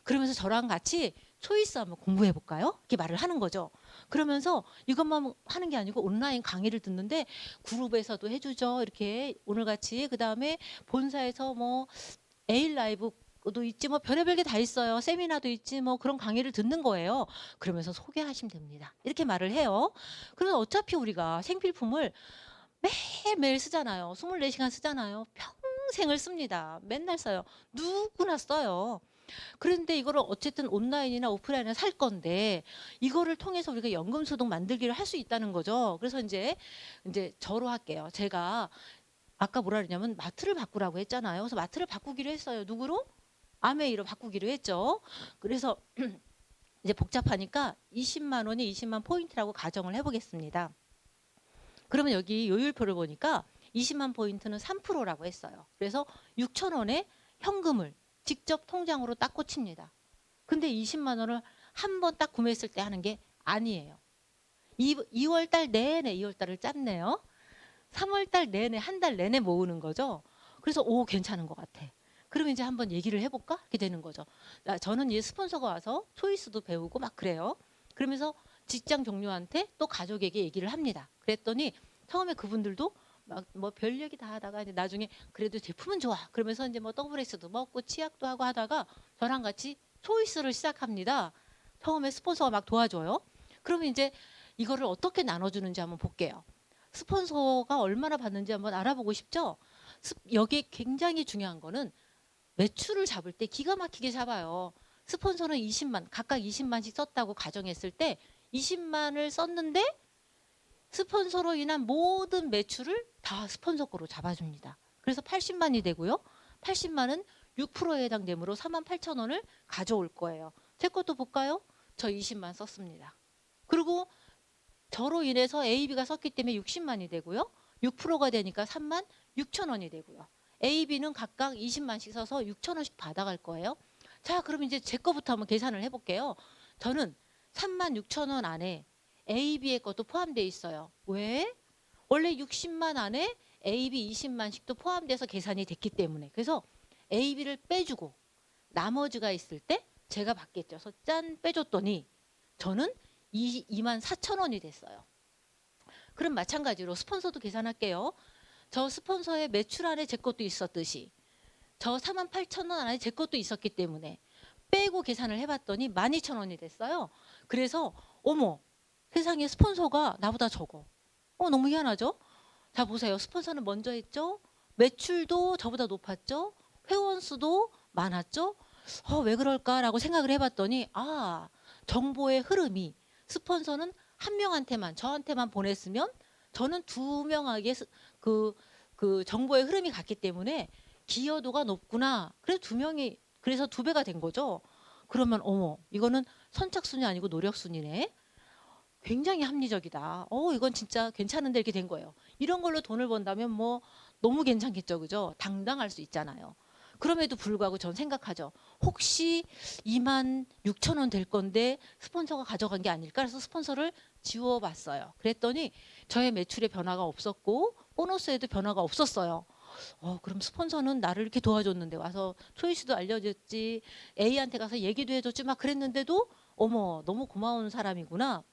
그러면서 저랑 같이 초이스 한번 공부해 볼까요? 이렇게 말을 하는 거죠. 그러면서 이것만 하는 게 아니고 온라인 강의를 듣는데 그룹에서도 해주죠. 이렇게 오늘 같이 그다음에 본사에서 뭐 에일 라이브도 있지 뭐 별의별 게 다 있어요. 세미나도 있지 뭐 그런 강의를 듣는 거예요. 그러면서 소개하시면 됩니다. 이렇게 말을 해요. 그래서 어차피 우리가 생필품을 매일매일 쓰잖아요. 24시간 쓰잖아요. 평생을 씁니다. 맨날 써요. 누구나 써요. 그런데 이거를 어쨌든 온라인이나 오프라인에 살 건데 이거를 통해서 우리가 연금소득 만들기를 할 수 있다는 거죠. 그래서 이제 저로 할게요. 제가 아까 뭐라 그러냐면 마트를 바꾸라고 했잖아요. 그래서 마트를 바꾸기로 했어요. 누구로? 아메이로 바꾸기로 했죠. 그래서 이제 복잡하니까 20만 원이 20만 포인트라고 가정을 해보겠습니다. 그러면 여기 요율표를 보니까 20만 포인트는 3%라고 했어요. 그래서 6천 원의 현금을 직접 통장으로 딱 꽂힙니다. 근데 20만 원을 한 번 딱 구매했을 때 하는 게 아니에요. 2월 달 내내 2월 달을 짰네요. 3월 달 내내 한 달 내내 모으는 거죠. 그래서 오 괜찮은 것 같아. 그러면 이제 한번 얘기를 해볼까? 이렇게 되는 거죠. 저는 이제 스폰서가 와서 초이스도 배우고 막 그래요. 그러면서 직장 동료한테 또 가족에게 얘기를 합니다. 그랬더니 처음에 그분들도 막 뭐 별 얘기 다 하다가 이제 나중에 그래도 제품은 좋아. 그러면서 이제 뭐 더블엑스도 먹고 치약도 하고 하다가 저랑 같이 초이스를 시작합니다. 처음에 스폰서가 막 도와줘요. 그러면 이제 이거를 어떻게 나눠주는지 한번 볼게요. 스폰서가 얼마나 받는지 한번 알아보고 싶죠? 여기에 굉장히 중요한 거는 매출을 잡을 때 기가 막히게 잡아요. 스폰서는 20만, 각각 20만씩 썼다고 가정했을 때 20만을 썼는데 스폰서로 인한 모든 매출을 다 스폰서 거로 잡아줍니다. 그래서 80만이 되고요. 80만은 6%에 해당되므로 4만 8천 원을 가져올 거예요. 제 것도 볼까요? 저 20만 썼습니다. 그리고 저로 인해서 AB가 썼기 때문에 60만이 되고요. 6%가 되니까 3만 6천 원이 되고요. AB는 각각 20만씩 써서 6천 원씩 받아갈 거예요. 자, 그럼 이제 제 거부터 한번 계산을 해볼게요. 저는 3만 6천 원 안에 AB의 것도 포함되어 있어요. 왜? 원래 60만 안에 AB 20만씩도 포함돼서 계산이 됐기 때문에. 그래서 AB를 빼주고 나머지가 있을 때 제가 받겠죠. 그래서 짠 빼줬더니 저는 2만 4천 원이 됐어요. 그럼 마찬가지로 스폰서도 계산할게요. 저 스폰서의 매출 안에 제 것도 있었듯이 저 4만 8천 원 안에 제 것도 있었기 때문에 빼고 계산을 해봤더니 12,000원이 됐어요. 그래서 어머 세상에 스폰서가 나보다 적어. 너무 희한하죠? 자 보세요. 스폰서는 먼저 했죠. 매출도 저보다 높았죠. 회원 수도 많았죠. 왜 그럴까라고 생각을 해봤더니 정보의 흐름이 스폰서는 한 명한테만 저한테만 보냈으면 저는 두 명에게 그 정보의 흐름이 갔기 때문에 기여도가 높구나. 그래서 그래서 두 배가 된 거죠. 그러면 어머 이거는 선착순이 아니고 노력순이네. 굉장히 합리적이다. 이건 진짜 괜찮은데 이렇게 된 거예요. 이런 걸로 돈을 번다면 뭐 너무 괜찮겠죠. 그죠? 당당할 수 있잖아요. 그럼에도 불구하고 전 생각하죠. 혹시 2만 6천 원 될 건데 스폰서가 가져간 게 아닐까 해서 스폰서를 지워봤어요. 그랬더니 저의 매출에 변화가 없었고 보너스에도 변화가 없었어요. 그럼 스폰서는 나를 이렇게 도와줬는데 와서 초이스도 알려줬지 A한테 가서 얘기도 해줬지 막 그랬는데도 어머 너무 고마운 사람이구나.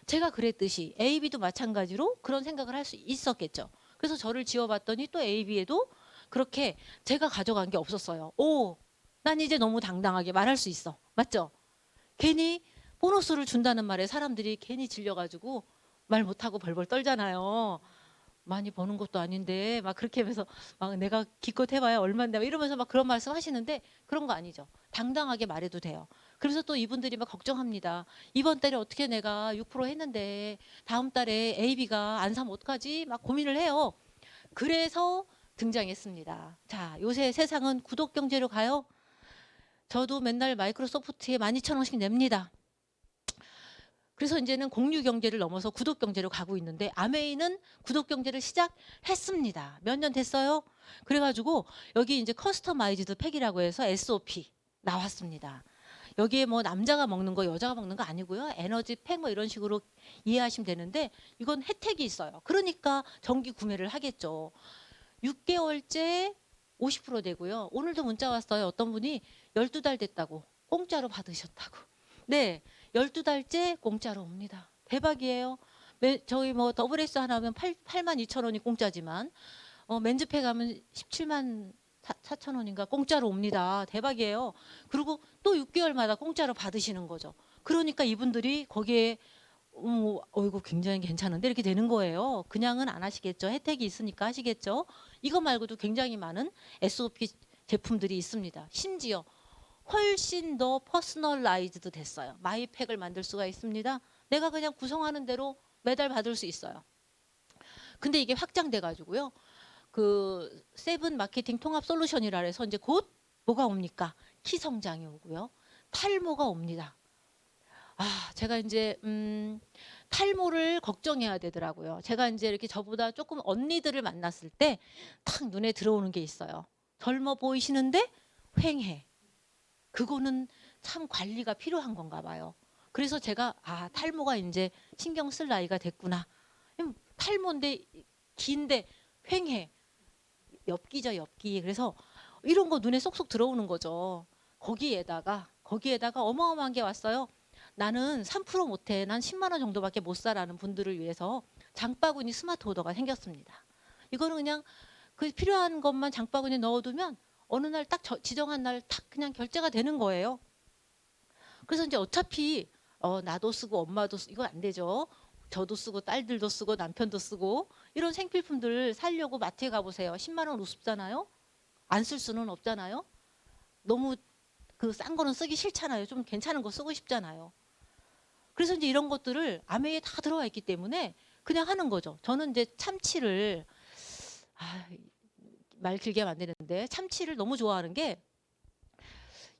제가 그랬듯이 AB도 마찬가지로 그런 생각을 할 수 있었겠죠. 그래서 저를 지워봤더니 또 AB에도 그렇게 제가 가져간 게 없었어요. 난 이제 너무 당당하게 말할 수 있어. 맞죠? 괜히 보너스를 준다는 말에 사람들이 괜히 질려가지고 말 못하고 벌벌 떨잖아요. 많이 버는 것도 아닌데 막 그렇게 하면서 막 내가 기껏 해봐야 얼마인데 이러면서 막 그런 말씀 하시는데 그런 거 아니죠. 당당하게 말해도 돼요. 그래서 또 이분들이 막 걱정합니다. 이번 달에 어떻게 내가 6% 했는데 다음 달에 AB가 안 사면 어떡하지? 막 고민을 해요. 그래서 등장했습니다. 자, 요새 세상은 구독 경제로 가요. 저도 맨날 마이크로소프트에 12,000원씩 냅니다. 그래서 이제는 공유 경제를 넘어서 구독 경제로 가고 있는데 아메이는 구독 경제를 시작했습니다. 몇 년 됐어요? 그래가지고 여기 이제 커스터마이즈드 팩이라고 해서 SOP 나왔습니다. 여기에 뭐 남자가 먹는 거 여자가 먹는 거 아니고요. 에너지 팩 뭐 이런 식으로 이해하시면 되는데 이건 혜택이 있어요. 그러니까 정기 구매를 하겠죠. 6개월째 50% 되고요. 오늘도 문자 왔어요. 어떤 분이 12달 됐다고 공짜로 받으셨다고. 네. 12달째 공짜로 옵니다. 대박이에요. 저희 뭐 더블 S 하나 하면 8만 2천 원이 공짜지만 맨즈팩 하면 17만 4,000원인가 공짜로 옵니다. 대박이에요. 그리고 또 6개월마다 공짜로 받으시는 거죠. 그러니까 이분들이 거기에 이거 굉장히 괜찮은데 이렇게 되는 거예요. 그냥은 안 하시겠죠. 혜택이 있으니까 하시겠죠. 이거 말고도 굉장히 많은 SOP 제품들이 있습니다. 심지어 훨씬 더 퍼스널라이즈드 됐어요. 마이팩을 만들 수가 있습니다. 내가 그냥 구성하는 대로 매달 받을 수 있어요. 근데 이게 확장돼 가지고요. 그 세븐 마케팅 통합 솔루션이라 해서 이제 곧 뭐가 옵니까? 키 성장이 오고요. 탈모가 옵니다. 제가 이제 탈모를 걱정해야 되더라고요. 제가 이제 이렇게 저보다 조금 언니들을 만났을 때 탁 눈에 들어오는 게 있어요. 젊어 보이시는데 휑해. 그거는 참 관리가 필요한 건가 봐요. 그래서 제가 탈모가 이제 신경 쓸 나이가 됐구나. 탈모인데 긴데 휑해. 엽기죠, 엽기. 그래서 이런 거 눈에 쏙쏙 들어오는 거죠. 거기에다가 어마어마한 게 왔어요. 나는 3% 못해. 난 10만 원 정도밖에 못 살아는 분들을 위해서 장바구니 스마트 오더가 생겼습니다. 이거는 그냥 그 필요한 것만 장바구니에 넣어두면 어느 날 딱 지정한 날 딱 그냥 결제가 되는 거예요. 그래서 이제 어차피 나도 쓰고 엄마도 쓰고 이거 안 되죠. 저도 쓰고 딸들도 쓰고 남편도 쓰고 이런 생필품들 사려고 마트에 가보세요. 10만 원 우습잖아요. 안 쓸 수는 없잖아요. 너무 그 싼 거는 쓰기 싫잖아요. 좀 괜찮은 거 쓰고 싶잖아요. 그래서 이제 이런 것들을 아메이에 다 들어와 있기 때문에 그냥 하는 거죠. 저는 이제 참치를 말 길게 하면 안 되는데 참치를 너무 좋아하는 게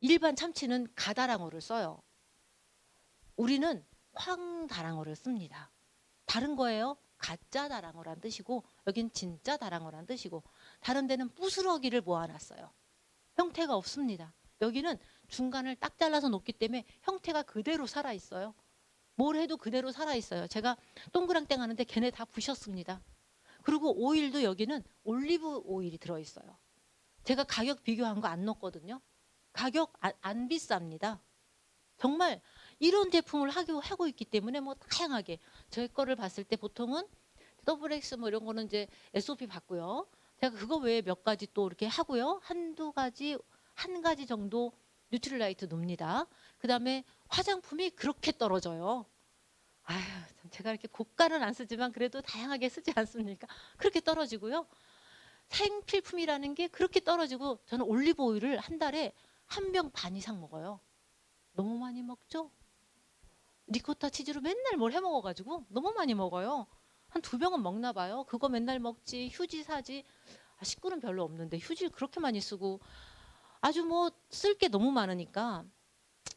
일반 참치는 가다랑어를 써요. 우리는 황다랑어를 씁니다. 다른 거예요. 가짜 다랑어란 뜻이고 여긴 진짜 다랑어란 뜻이고 다른 데는 부스러기를 모아놨어요. 형태가 없습니다. 여기는 중간을 딱 잘라서 놓기 때문에 형태가 그대로 살아있어요. 뭘 해도 그대로 살아있어요. 제가 동그랑땡 하는데 걔네 다 부셨습니다. 그리고 오일도 여기는 올리브 오일이 들어있어요. 제가 가격 비교한 거 안 넣었거든요. 가격 안 비쌉니다. 정말 이런 제품을 하고 있기 때문에 뭐 다양하게 제 거를 봤을 때 보통은 더블 X 뭐 이런 거는 이제 SOP 받고요. 제가 그거 외에 몇 가지 또 이렇게 하고요. 한 가지 정도 뉴트릴라이트 놉니다. 그다음에 화장품이 그렇게 떨어져요. 제가 이렇게 고가는 안 쓰지만 그래도 다양하게 쓰지 않습니까? 그렇게 떨어지고요. 생필품이라는 게 그렇게 떨어지고 저는 올리브 오일을 한 달에 한 병 반 이상 먹어요. 너무 많이 먹죠? 리코타 치즈로 맨날 뭘 해 먹어가지고 너무 많이 먹어요. 한 2병은 먹나 봐요. 그거 맨날 먹지. 휴지 사지. 식구는 별로 없는데 휴지를 그렇게 많이 쓰고 아주 뭐 쓸 게 너무 많으니까.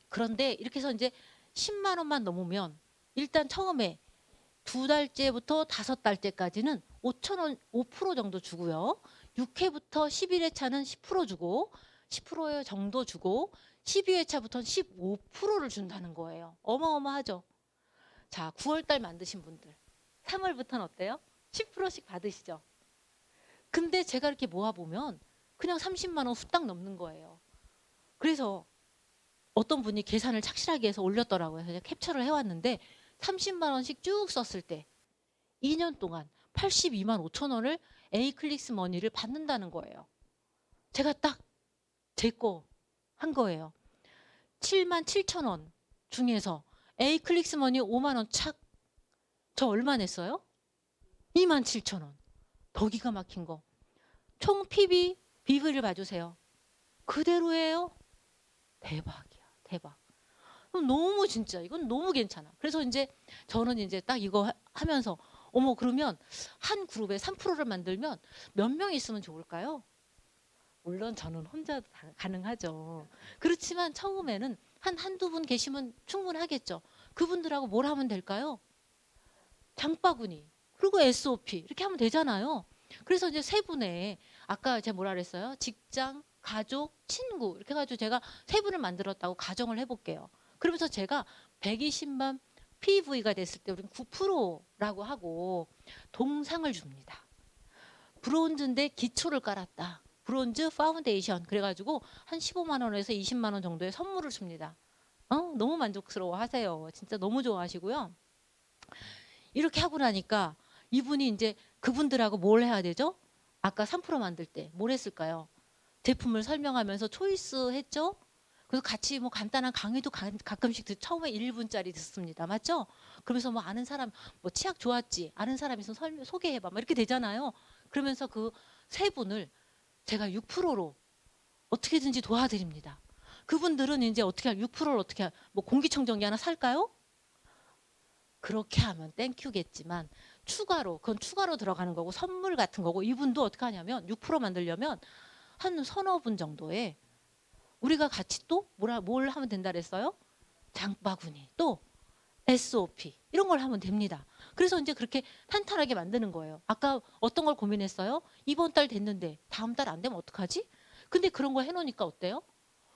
그런데 이렇게 해서 이제 10만 원만 넘으면 일단 처음에 2달째부터 5달째까지는 5,000원 5% 정도 주고요. 6회부터 11회차는 10% 주고 10% 정도 주고 12회차부터는 15%를 준다는 거예요. 어마어마하죠. 자, 9월달 만드신 분들 3월부터는 어때요? 10%씩 받으시죠. 근데 제가 이렇게 모아보면 그냥 30만 원 후딱 넘는 거예요. 그래서 어떤 분이 계산을 착실하게 해서 올렸더라고요. 그래서 캡처를 해왔는데 30만 원씩 쭉 썼을 때 2년 동안 82만 5천 원을 A클릭스 머니를 받는다는 거예요. 제가 딱 제 거 한 거예요. 7만 7천 원 중에서 A클릭스 머니 5만 원 착. 저 얼마 냈어요? 2만 7천 원. 더 기가 막힌 거. 총 PB, BV를 봐주세요. 그대로예요. 대박이야. 대박. 너무 진짜 이건 너무 괜찮아. 그래서 이제 저는 이제 딱 이거 하면서 어머 그러면 한 그룹에 3%를 만들면 몇 명 있으면 좋을까요? 물론 저는 혼자 다 가능하죠. 그렇지만 처음에는 한두 분 계시면 충분하겠죠. 그분들하고 뭘 하면 될까요? 장바구니 그리고 SOP 이렇게 하면 되잖아요. 그래서 이제 세 분의 아까 제가 뭐라 그랬어요? 직장, 가족, 친구 이렇게 해가지고 제가 세 분을 만들었다고 가정을 해볼게요. 그러면서 제가 120만 PV가 됐을 때 우리는 9%라고 하고 동상을 줍니다. 브론즈인데 기초를 깔았다. 브론즈 파운데이션 그래가지고 한 15만 원에서 20만 원 정도의 선물을 줍니다. 너무 만족스러워 하세요. 진짜 너무 좋아하시고요. 이렇게 하고 나니까 이분이 이제 그분들하고 뭘 해야 되죠? 아까 3% 만들 때 뭘 했을까요? 제품을 설명하면서 초이스 했죠. 그래서 같이 뭐 간단한 강의도 가끔씩 처음에 1분짜리 듣습니다. 맞죠? 그러면서 뭐 아는 사람 뭐 치약 좋았지, 아는 사람 있으면 소개해봐, 막 이렇게 되잖아요. 그러면서 그 세 분을 제가 6%로 어떻게든지 도와드립니다. 그분들은 이제 어떻게 6%를 어떻게 뭐 공기청정기 하나 살까요? 그렇게 하면 땡큐겠지만 추가로 그건 추가로 들어가는 거고 선물 같은 거고, 이분도 어떻게 하냐면 6% 만들려면 한 서너 분 정도에 우리가 같이 또 뭘 하면 된다 그랬어요? 장바구니, 또 SOP 이런 걸 하면 됩니다. 그래서 이제 그렇게 탄탄하게 만드는 거예요. 아까 어떤 걸 고민했어요? 이번 달 됐는데 다음 달 안 되면 어떡하지? 근데 그런 거 해놓으니까 어때요?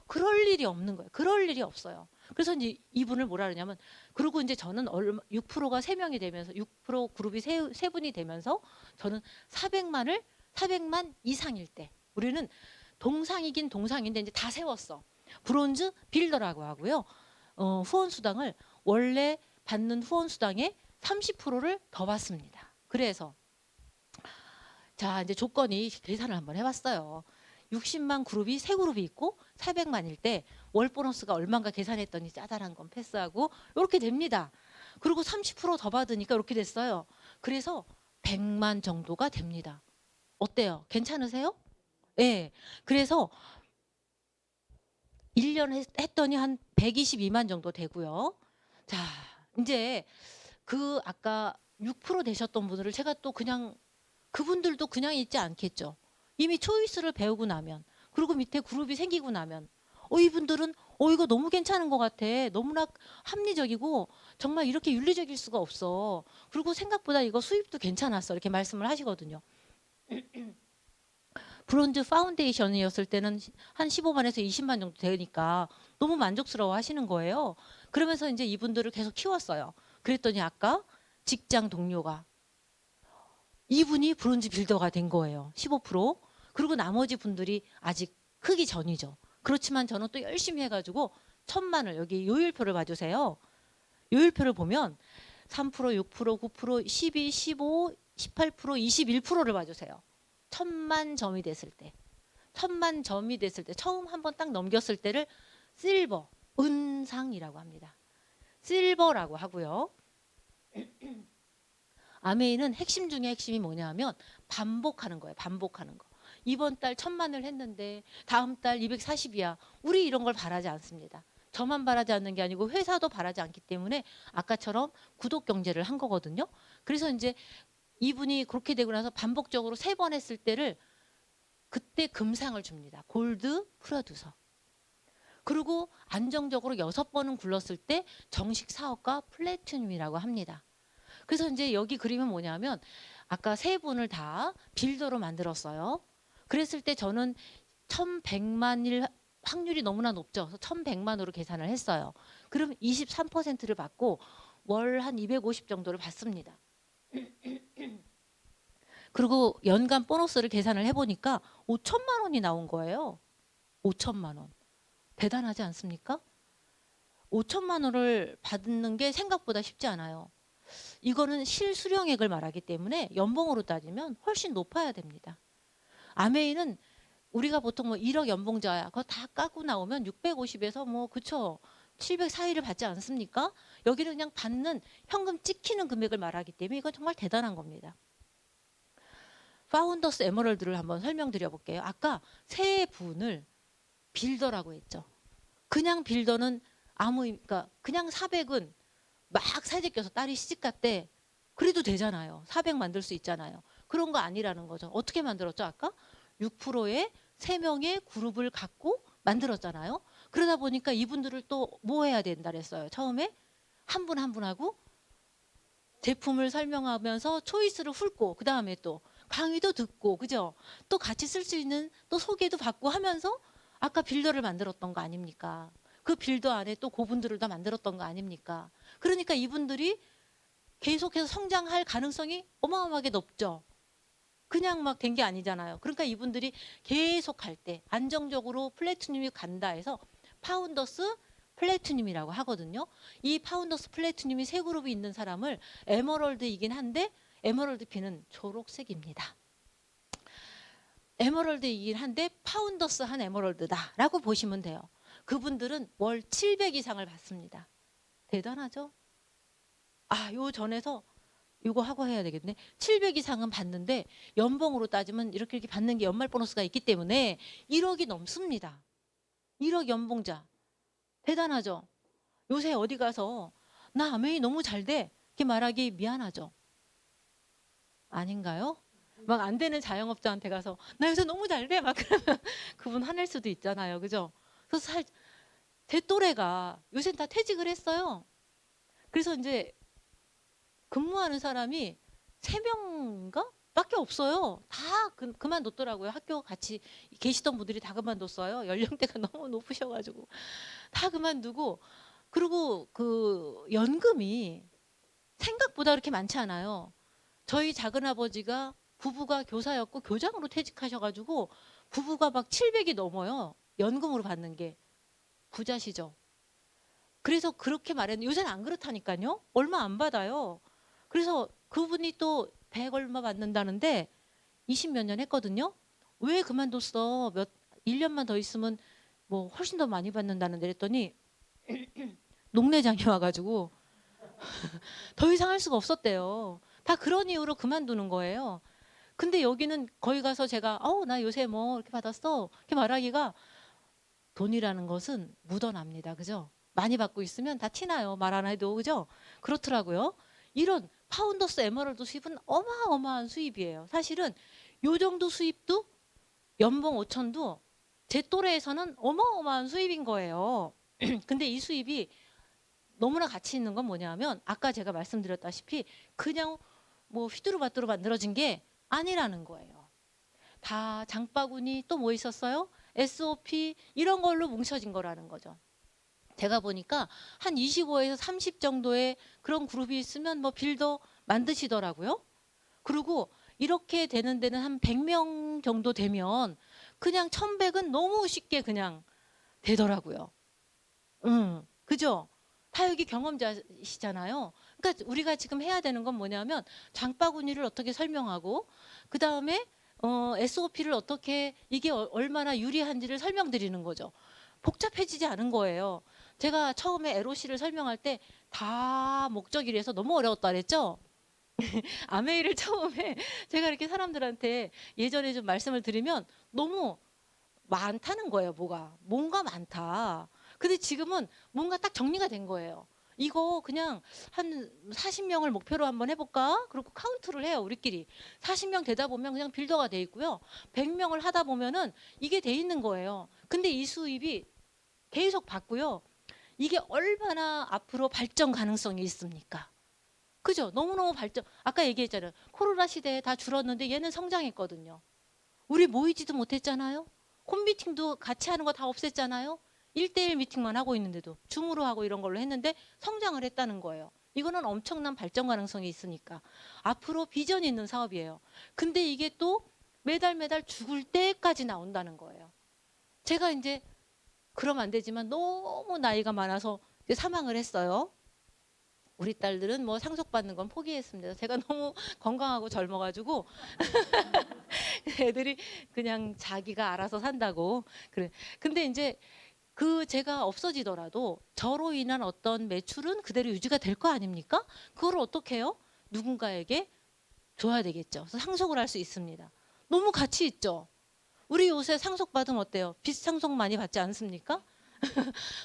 그럴 일이 없는 거예요. 그럴 일이 없어요. 그래서 이제 이분을 뭐라 그러냐면, 그리고 이제 저는 6%가 3명이 되면서 6% 그룹이 세 분이 되면서 저는 400만 이상일 때, 우리는 동상이긴 동상인데 이제 다 세웠어. 브론즈 빌더라고 하고요. 후원 수당을 원래 받는 후원 수당의 30%를 더 받습니다. 그래서 자, 이제 조건이 계산을 한번 해봤어요. 60만 그룹이 세 그룹이 있고 400만일 때 월 보너스가 얼마인가 계산했더니 짜잘한 건 패스하고 이렇게 됩니다. 그리고 30%더 받으니까 이렇게 됐어요. 그래서 100만 정도가 됩니다. 어때요? 괜찮으세요? 네. 그래서 1년 했더니 한 122만 정도 되고요. 자, 이제 그 아까 6% 되셨던 분들을 제가 또 그냥, 그분들도 그냥 있지 않겠죠. 이미 초이스를 배우고 나면, 그리고 밑에 그룹이 생기고 나면 이분들은 이거 너무 괜찮은 것 같아. 너무나 합리적이고 정말 이렇게 윤리적일 수가 없어. 그리고 생각보다 이거 수입도 괜찮았어. 이렇게 말씀을 하시거든요. 브론즈 파운데이션이었을 때는 한 15만에서 20만 정도 되니까 너무 만족스러워 하시는 거예요. 그러면서 이제 이분들을 계속 키웠어요. 그랬더니 아까 직장 동료가 이분이 브론즈 빌더가 된 거예요. 15%. 그리고 나머지 분들이 아직 크기 전이죠. 그렇지만 저는 또 열심히 해가지고 1,000만을, 여기 요율표를 봐주세요. 요율표를 보면 3%, 6%, 9%, 12, 15, 18%, 21%를 봐주세요. 1,000만 점이 됐을 때, 1,000만 점이 됐을 때, 처음 한번 딱 넘겼을 때를 실버, 은상이라고 합니다. 실버라고 하고요. 아메이는 핵심 중에 핵심이 뭐냐면 반복하는 거예요. 반복하는 거. 이번 달 1,000만을 했는데 다음 달 240이야. 우리 이런 걸 바라지 않습니다. 저만 바라지 않는 게 아니고 회사도 바라지 않기 때문에 아까처럼 구독 경제를 한 거거든요. 그래서 이제 이분이 그렇게 되고 나서 반복적으로 3번 했을 때를 그때 금상을 줍니다. 골드 프로듀서. 그리고 안정적으로 6번은 굴렀을 때 정식 사업가 플래티늄이라고 합니다. 그래서 이제 여기 그림은 뭐냐면 아까 세 분을 다 빌더로 만들었어요. 그랬을 때 저는 1,100만일 확률이 너무나 높죠. 그래서 1,100만으로 계산을 했어요. 그럼 23%를 받고 월 한 250 정도를 받습니다. 그리고 연간 보너스를 계산을 해보니까 5천만 원이 나온 거예요. 5천만 원. 대단하지 않습니까? 5천만 원을 받는 게 생각보다 쉽지 않아요. 이거는 실수령액을 말하기 때문에 연봉으로 따지면 훨씬 높아야 됩니다. 아메이는 우리가 보통 뭐 1억 연봉자야. 그거 다 까고 나오면 650에서 뭐 그쵸. 700 사이를 받지 않습니까? 여기는 그냥 받는 현금 찍히는 금액을 말하기 때문에 이건 정말 대단한 겁니다. 파운더스 에머럴드를 한번 설명드려 볼게요. 아까 세 분을 빌더라고 했죠. 그냥 빌더는 그러니까 그냥 400은 막 사재 껴서 딸이 시집 갔대. 그래도 되잖아요. 400 만들 수 있잖아요. 그런 거 아니라는 거죠. 어떻게 만들었죠? 아까 6%의 3명의 그룹을 갖고 만들었잖아요. 그러다 보니까 이분들을 또 뭐 해야 된다 그랬어요. 처음에 한 분 한 분하고 제품을 설명하면서 초이스를 훑고, 그 다음에 또 강의도 듣고, 그죠? 또 같이 쓸 수 있는 또 소개도 받고 하면서 아까 빌더를 만들었던 거 아닙니까? 그 빌더 안에 또 그분들을 다 만들었던 거 아닙니까? 그러니까 이분들이 계속해서 성장할 가능성이 어마어마하게 높죠. 그냥 막 된 게 아니잖아요. 그러니까 이분들이 계속 갈 때 안정적으로 플래티늄이 간다 해서 파운더스 플래티늄이라고 하거든요. 이 파운더스 플래티늄이 세 그룹이 있는 사람을 에머럴드이긴 한데 에머럴드 피는 초록색입니다. 에메랄드이긴 한데 파운더스한 에메랄드다라고 보시면 돼요. 그분들은 월 700 이상을 받습니다. 대단하죠? 아, 요 전에서 이거 하고 해야 되겠네. 700 이상은 받는데 연봉으로 따지면 이렇게 받는 게 연말 보너스가 있기 때문에 1억이 넘습니다. 1억 연봉자. 대단하죠? 요새 어디 가서 나 아메이 너무 잘 돼. 이렇게 말하기 미안하죠? 아닌가요? 막 안 되는 자영업자한테 가서 나 요새 너무 잘 돼. 막 그러면 그분 화낼 수도 있잖아요. 그죠? 그래서 제 또래가 요새 다 퇴직을 했어요. 그래서 이제 근무하는 사람이 3명인가? 밖에 없어요. 다 그만뒀더라고요. 학교 같이 계시던 분들이 다 그만뒀어요. 연령대가 너무 높으셔가지고 다 그만두고, 그리고 그 연금이 생각보다 그렇게 많지 않아요. 저희 작은아버지가 부부가 교사였고 교장으로 퇴직하셔가지고 부부가 막 700이 넘어요. 연금으로 받는 게. 부자시죠. 그래서 그렇게 말했는데 요새는 안 그렇다니까요. 얼마 안 받아요. 그래서 그분이 또 100 얼마 받는다는데 20 몇 년 했거든요. 왜 그만뒀어? 1년만 더 있으면 뭐 훨씬 더 많이 받는다는데 그랬더니 녹내장이 와가지고 더 이상 할 수가 없었대요. 다 그런 이유로 그만두는 거예요. 근데 여기는 거기 가서 제가 나 요새 뭐 이렇게 받았어 이렇게 말하기가, 돈이라는 것은 묻어납니다. 그죠? 많이 받고 있으면 다 티나요. 말 안 해도. 그죠? 그렇더라고요. 이런 파운더스 에메랄드 수입은 어마어마한 수입이에요. 사실은 요 정도 수입도 연봉 5천도 제 또래에서는 어마어마한 수입인 거예요. 근데 이 수입이 너무나 가치 있는 건 뭐냐면 아까 제가 말씀드렸다시피 그냥 뭐 휘두루마뚜루 만들어진 게 아니라는 거예요. 다 장바구니 또 뭐 있었어요? SOP 이런 걸로 뭉쳐진 거라는 거죠. 제가 보니까 한 25에서 30 정도의 그런 그룹이 있으면 뭐 빌더 만드시더라고요. 그리고 이렇게 되는 데는 한 100명 정도 되면 그냥 1100은 너무 쉽게 그냥 되더라고요. 그죠? 다 여기 경험자시잖아요. 그러니까 우리가 지금 해야 되는 건 뭐냐면 장바구니를 어떻게 설명하고 그 다음에 SOP를 어떻게 이게 얼마나 유리한지를 설명드리는 거죠. 복잡해지지 않은 거예요. 제가 처음에 LOC를 설명할 때 다 목적이라서 너무 어려웠다 그랬죠. 아메이를 처음에 제가 이렇게 사람들한테 예전에 좀 말씀을 드리면 너무 많다는 거예요. 뭔가 많다. 근데 지금은 뭔가 딱 정리가 된 거예요. 이거 그냥 한 40명을 목표로 한번 해볼까? 그리고 카운트를 해요, 우리끼리. 40명 되다 보면 그냥 빌더가 돼 있고요. 100명을 하다 보면은 이게 돼 있는 거예요. 근데 이 수입이 계속 받고요. 이게 얼마나 앞으로 발전 가능성이 있습니까? 그죠? 너무너무 발전. 아까 얘기했잖아요. 코로나 시대에 다 줄었는데 얘는 성장했거든요. 우리 모이지도 못했잖아요. 홈미팅도 같이 하는 거 다 없앴잖아요. 1대1 미팅만 하고 있는데도 줌으로 하고 이런 걸로 했는데 성장을 했다는 거예요. 이거는 엄청난 발전 가능성이 있으니까 앞으로 비전이 있는 사업이에요. 근데 이게 또 매달 매달 죽을 때까지 나온다는 거예요. 제가 이제 그러면 안 되지만 너무 나이가 많아서 이제 사망을 했어요. 우리 딸들은 뭐 상속받는 건 포기했습니다. 제가 너무 건강하고 젊어가지고 애들이 그냥 자기가 알아서 산다고. 그래. 근데 이제 제가 없어지더라도 저로 인한 어떤 매출은 그대로 유지가 될 거 아닙니까? 그걸 어떻게 해요? 누군가에게 줘야 되겠죠. 그래서 상속을 할 수 있습니다. 너무 가치 있죠. 우리 요새 상속 받으면 어때요? 빚 상속 많이 받지 않습니까?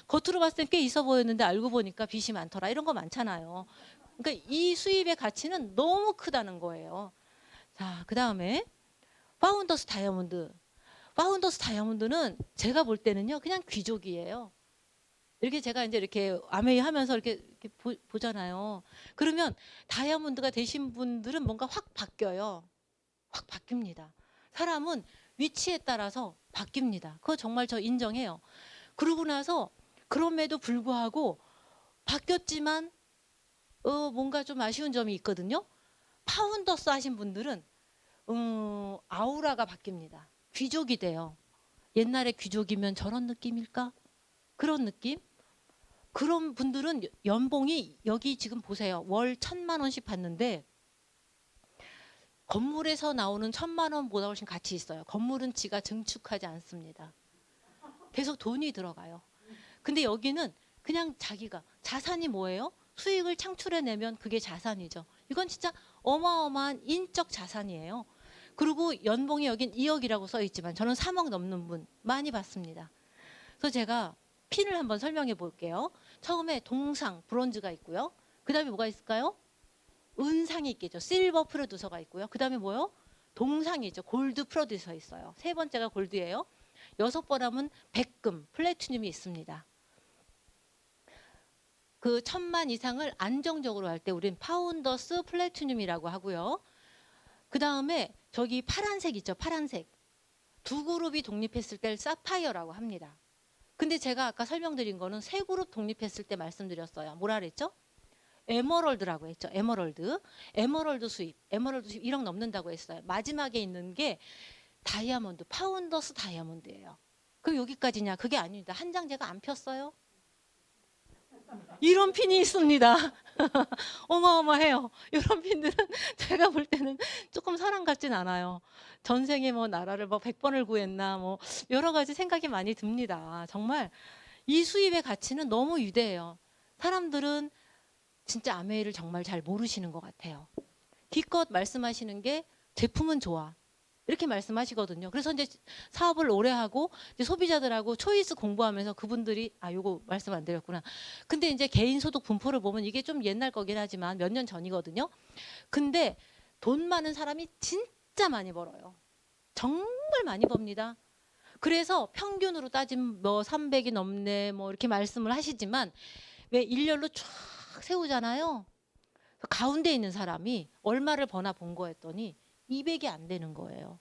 겉으로 봤을 땐 꽤 있어 보였는데 알고 보니까 빚이 많더라. 이런 거 많잖아요. 그러니까 이 수입의 가치는 너무 크다는 거예요. 자, 그다음에 파운더스 다이아몬드. 파운더스 다이아몬드는 제가 볼 때는요, 그냥 귀족이에요. 이렇게 제가 이제 이렇게 아메이 하면서 이렇게 보잖아요. 그러면 다이아몬드가 되신 분들은 뭔가 확 바뀌어요. 확 바뀝니다. 사람은 위치에 따라서 바뀝니다. 그거 정말 저 인정해요. 그러고 나서 그럼에도 불구하고 바뀌었지만 뭔가 좀 아쉬운 점이 있거든요. 파운더스 하신 분들은 아우라가 바뀝니다. 귀족이 돼요. 옛날에 귀족이면 저런 느낌일까? 그런 느낌? 그런 분들은 연봉이 여기 지금 보세요. 월 1,000만 원씩 받는데 건물에서 나오는 1,000만 원보다 훨씬 가치 있어요. 건물은 지가 증축하지 않습니다. 계속 돈이 들어가요. 근데 여기는 그냥 자기가 자산이 뭐예요? 수익을 창출해내면 그게 자산이죠. 이건 진짜 어마어마한 인적 자산이에요. 그리고 연봉이 여긴 2억이라고 써 있지만 저는 3억 넘는 분 많이 봤습니다. 그래서 제가 핀을 한번 설명해 볼게요. 처음에 동상, 브론즈가 있고요. 그 다음에 뭐가 있을까요? 은상이 있겠죠. 실버 프로듀서가 있고요. 그 다음에 뭐요? 동상이 있죠. 골드 프로듀서 있어요. 세 번째가 골드예요. 6번 하면 백금, 플래티늄이 있습니다. 그 1,000만 이상을 안정적으로 할 때 우린 파운더스 플래티늄이라고 하고요. 그 다음에 저기 파란색 있죠. 파란색. 두 그룹이 독립했을 때 사파이어라고 합니다. 근데 제가 아까 설명드린 거는 세 그룹 독립했을 때 말씀드렸어요. 뭐라 그랬죠? 에머럴드라고 했죠. 에머럴드 수입 1억 넘는다고 했어요. 마지막에 있는 게 다이아몬드, 파운더스 다이아몬드예요. 그럼 여기까지냐? 그게 아닙니다. 한 장 제가 안 폈어요. 이런 핀이 있습니다. 어마어마해요. 이런 핀들은 제가 볼 때는 조금 사람 같진 않아요. 전생에 뭐 나라를 뭐 100번을 구했나 뭐 여러 가지 생각이 많이 듭니다. 정말 이 수입의 가치는 너무 위대해요. 사람들은 진짜 아메이를 정말 잘 모르시는 것 같아요. 기껏 말씀하시는 게 제품은 좋아. 이렇게 말씀하시거든요. 그래서 이제 사업을 오래 하고 이제 소비자들하고 초이스 공부하면서 그분들이 요거 말씀 안 드렸구나. 근데 이제 개인 소득 분포를 보면 이게 좀 옛날 거긴 하지만 몇 년 전이거든요. 근데 돈 많은 사람이 진짜 많이 벌어요. 정말 많이 법니다. 그래서 평균으로 따지면 뭐 300이 넘네 뭐 이렇게 말씀을 하시지만 왜 일렬로 쫙 세우잖아요. 가운데 있는 사람이 얼마를 버나 본 거였더니 200이 안 되는 거예요.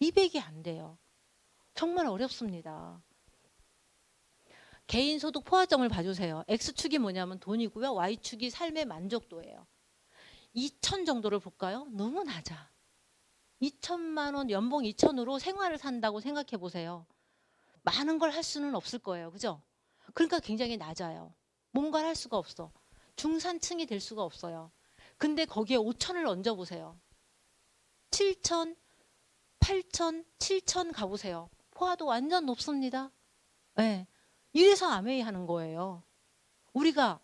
200이 안 돼요. 정말 어렵습니다. 개인 소득 포화점을 봐주세요. X축이 뭐냐면 돈이고요. Y축이 삶의 만족도예요. 2천 정도를 볼까요? 너무 낮아. 2천만 원, 연봉 2천으로 생활을 산다고 생각해 보세요. 많은 걸 할 수는 없을 거예요. 그죠? 그러니까 굉장히 낮아요. 뭔가를 할 수가 없어. 중산층이 될 수가 없어요. 근데 거기에 5천을 얹어보세요. 7천, 8천, 7천 가보세요. 포화도 완전 높습니다. 네. 이래서 아메이 하는 거예요. 우리가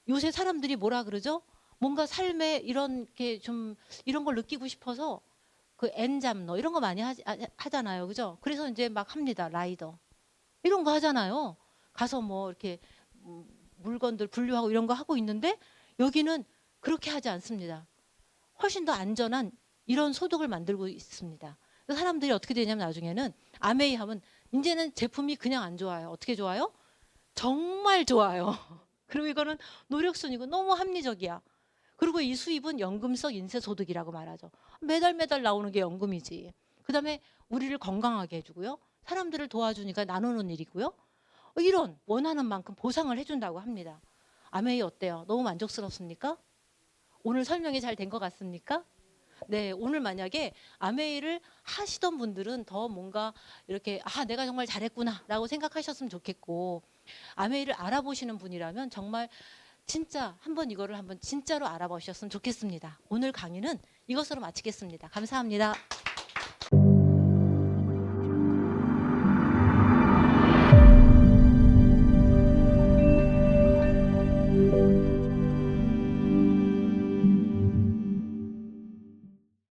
요새 사람들이 뭐라 그러죠? 뭔가 삶에 이런 게 좀 이런 걸 느끼고 싶어서 그 엔잡너 이런 거 많이 하잖아요. 그죠? 그래서 이제 막 합니다. 라이더. 이런 거 하잖아요. 가서 뭐 이렇게 물건들 분류하고 이런 거 하고 있는데 여기는 그렇게 하지 않습니다. 훨씬 더 안전한 이런 소득을 만들고 있습니다. 사람들이 어떻게 되냐면 나중에는 아메이 하면 이제는 제품이 그냥 안 좋아요. 어떻게 좋아요? 정말 좋아요. 그리고 이거는 노력순이고 너무 합리적이야. 그리고 이 수입은 연금성 인쇄소득이라고 말하죠. 매달 나오는 게 연금이지. 그다음에 우리를 건강하게 해주고요. 사람들을 도와주니까 나누는 일이고요. 이런 원하는 만큼 보상을 해준다고 합니다. 아메이 어때요? 너무 만족스럽습니까? 오늘 설명이 잘 된 것 같습니까? 네, 오늘 만약에 아메이를 하시던 분들은 더 뭔가 이렇게 내가 정말 잘했구나 라고 생각하셨으면 좋겠고, 아메이를 알아보시는 분이라면 정말 진짜 이거를 한번 진짜로 알아보셨으면 좋겠습니다. 오늘 강의는 이것으로 마치겠습니다. 감사합니다.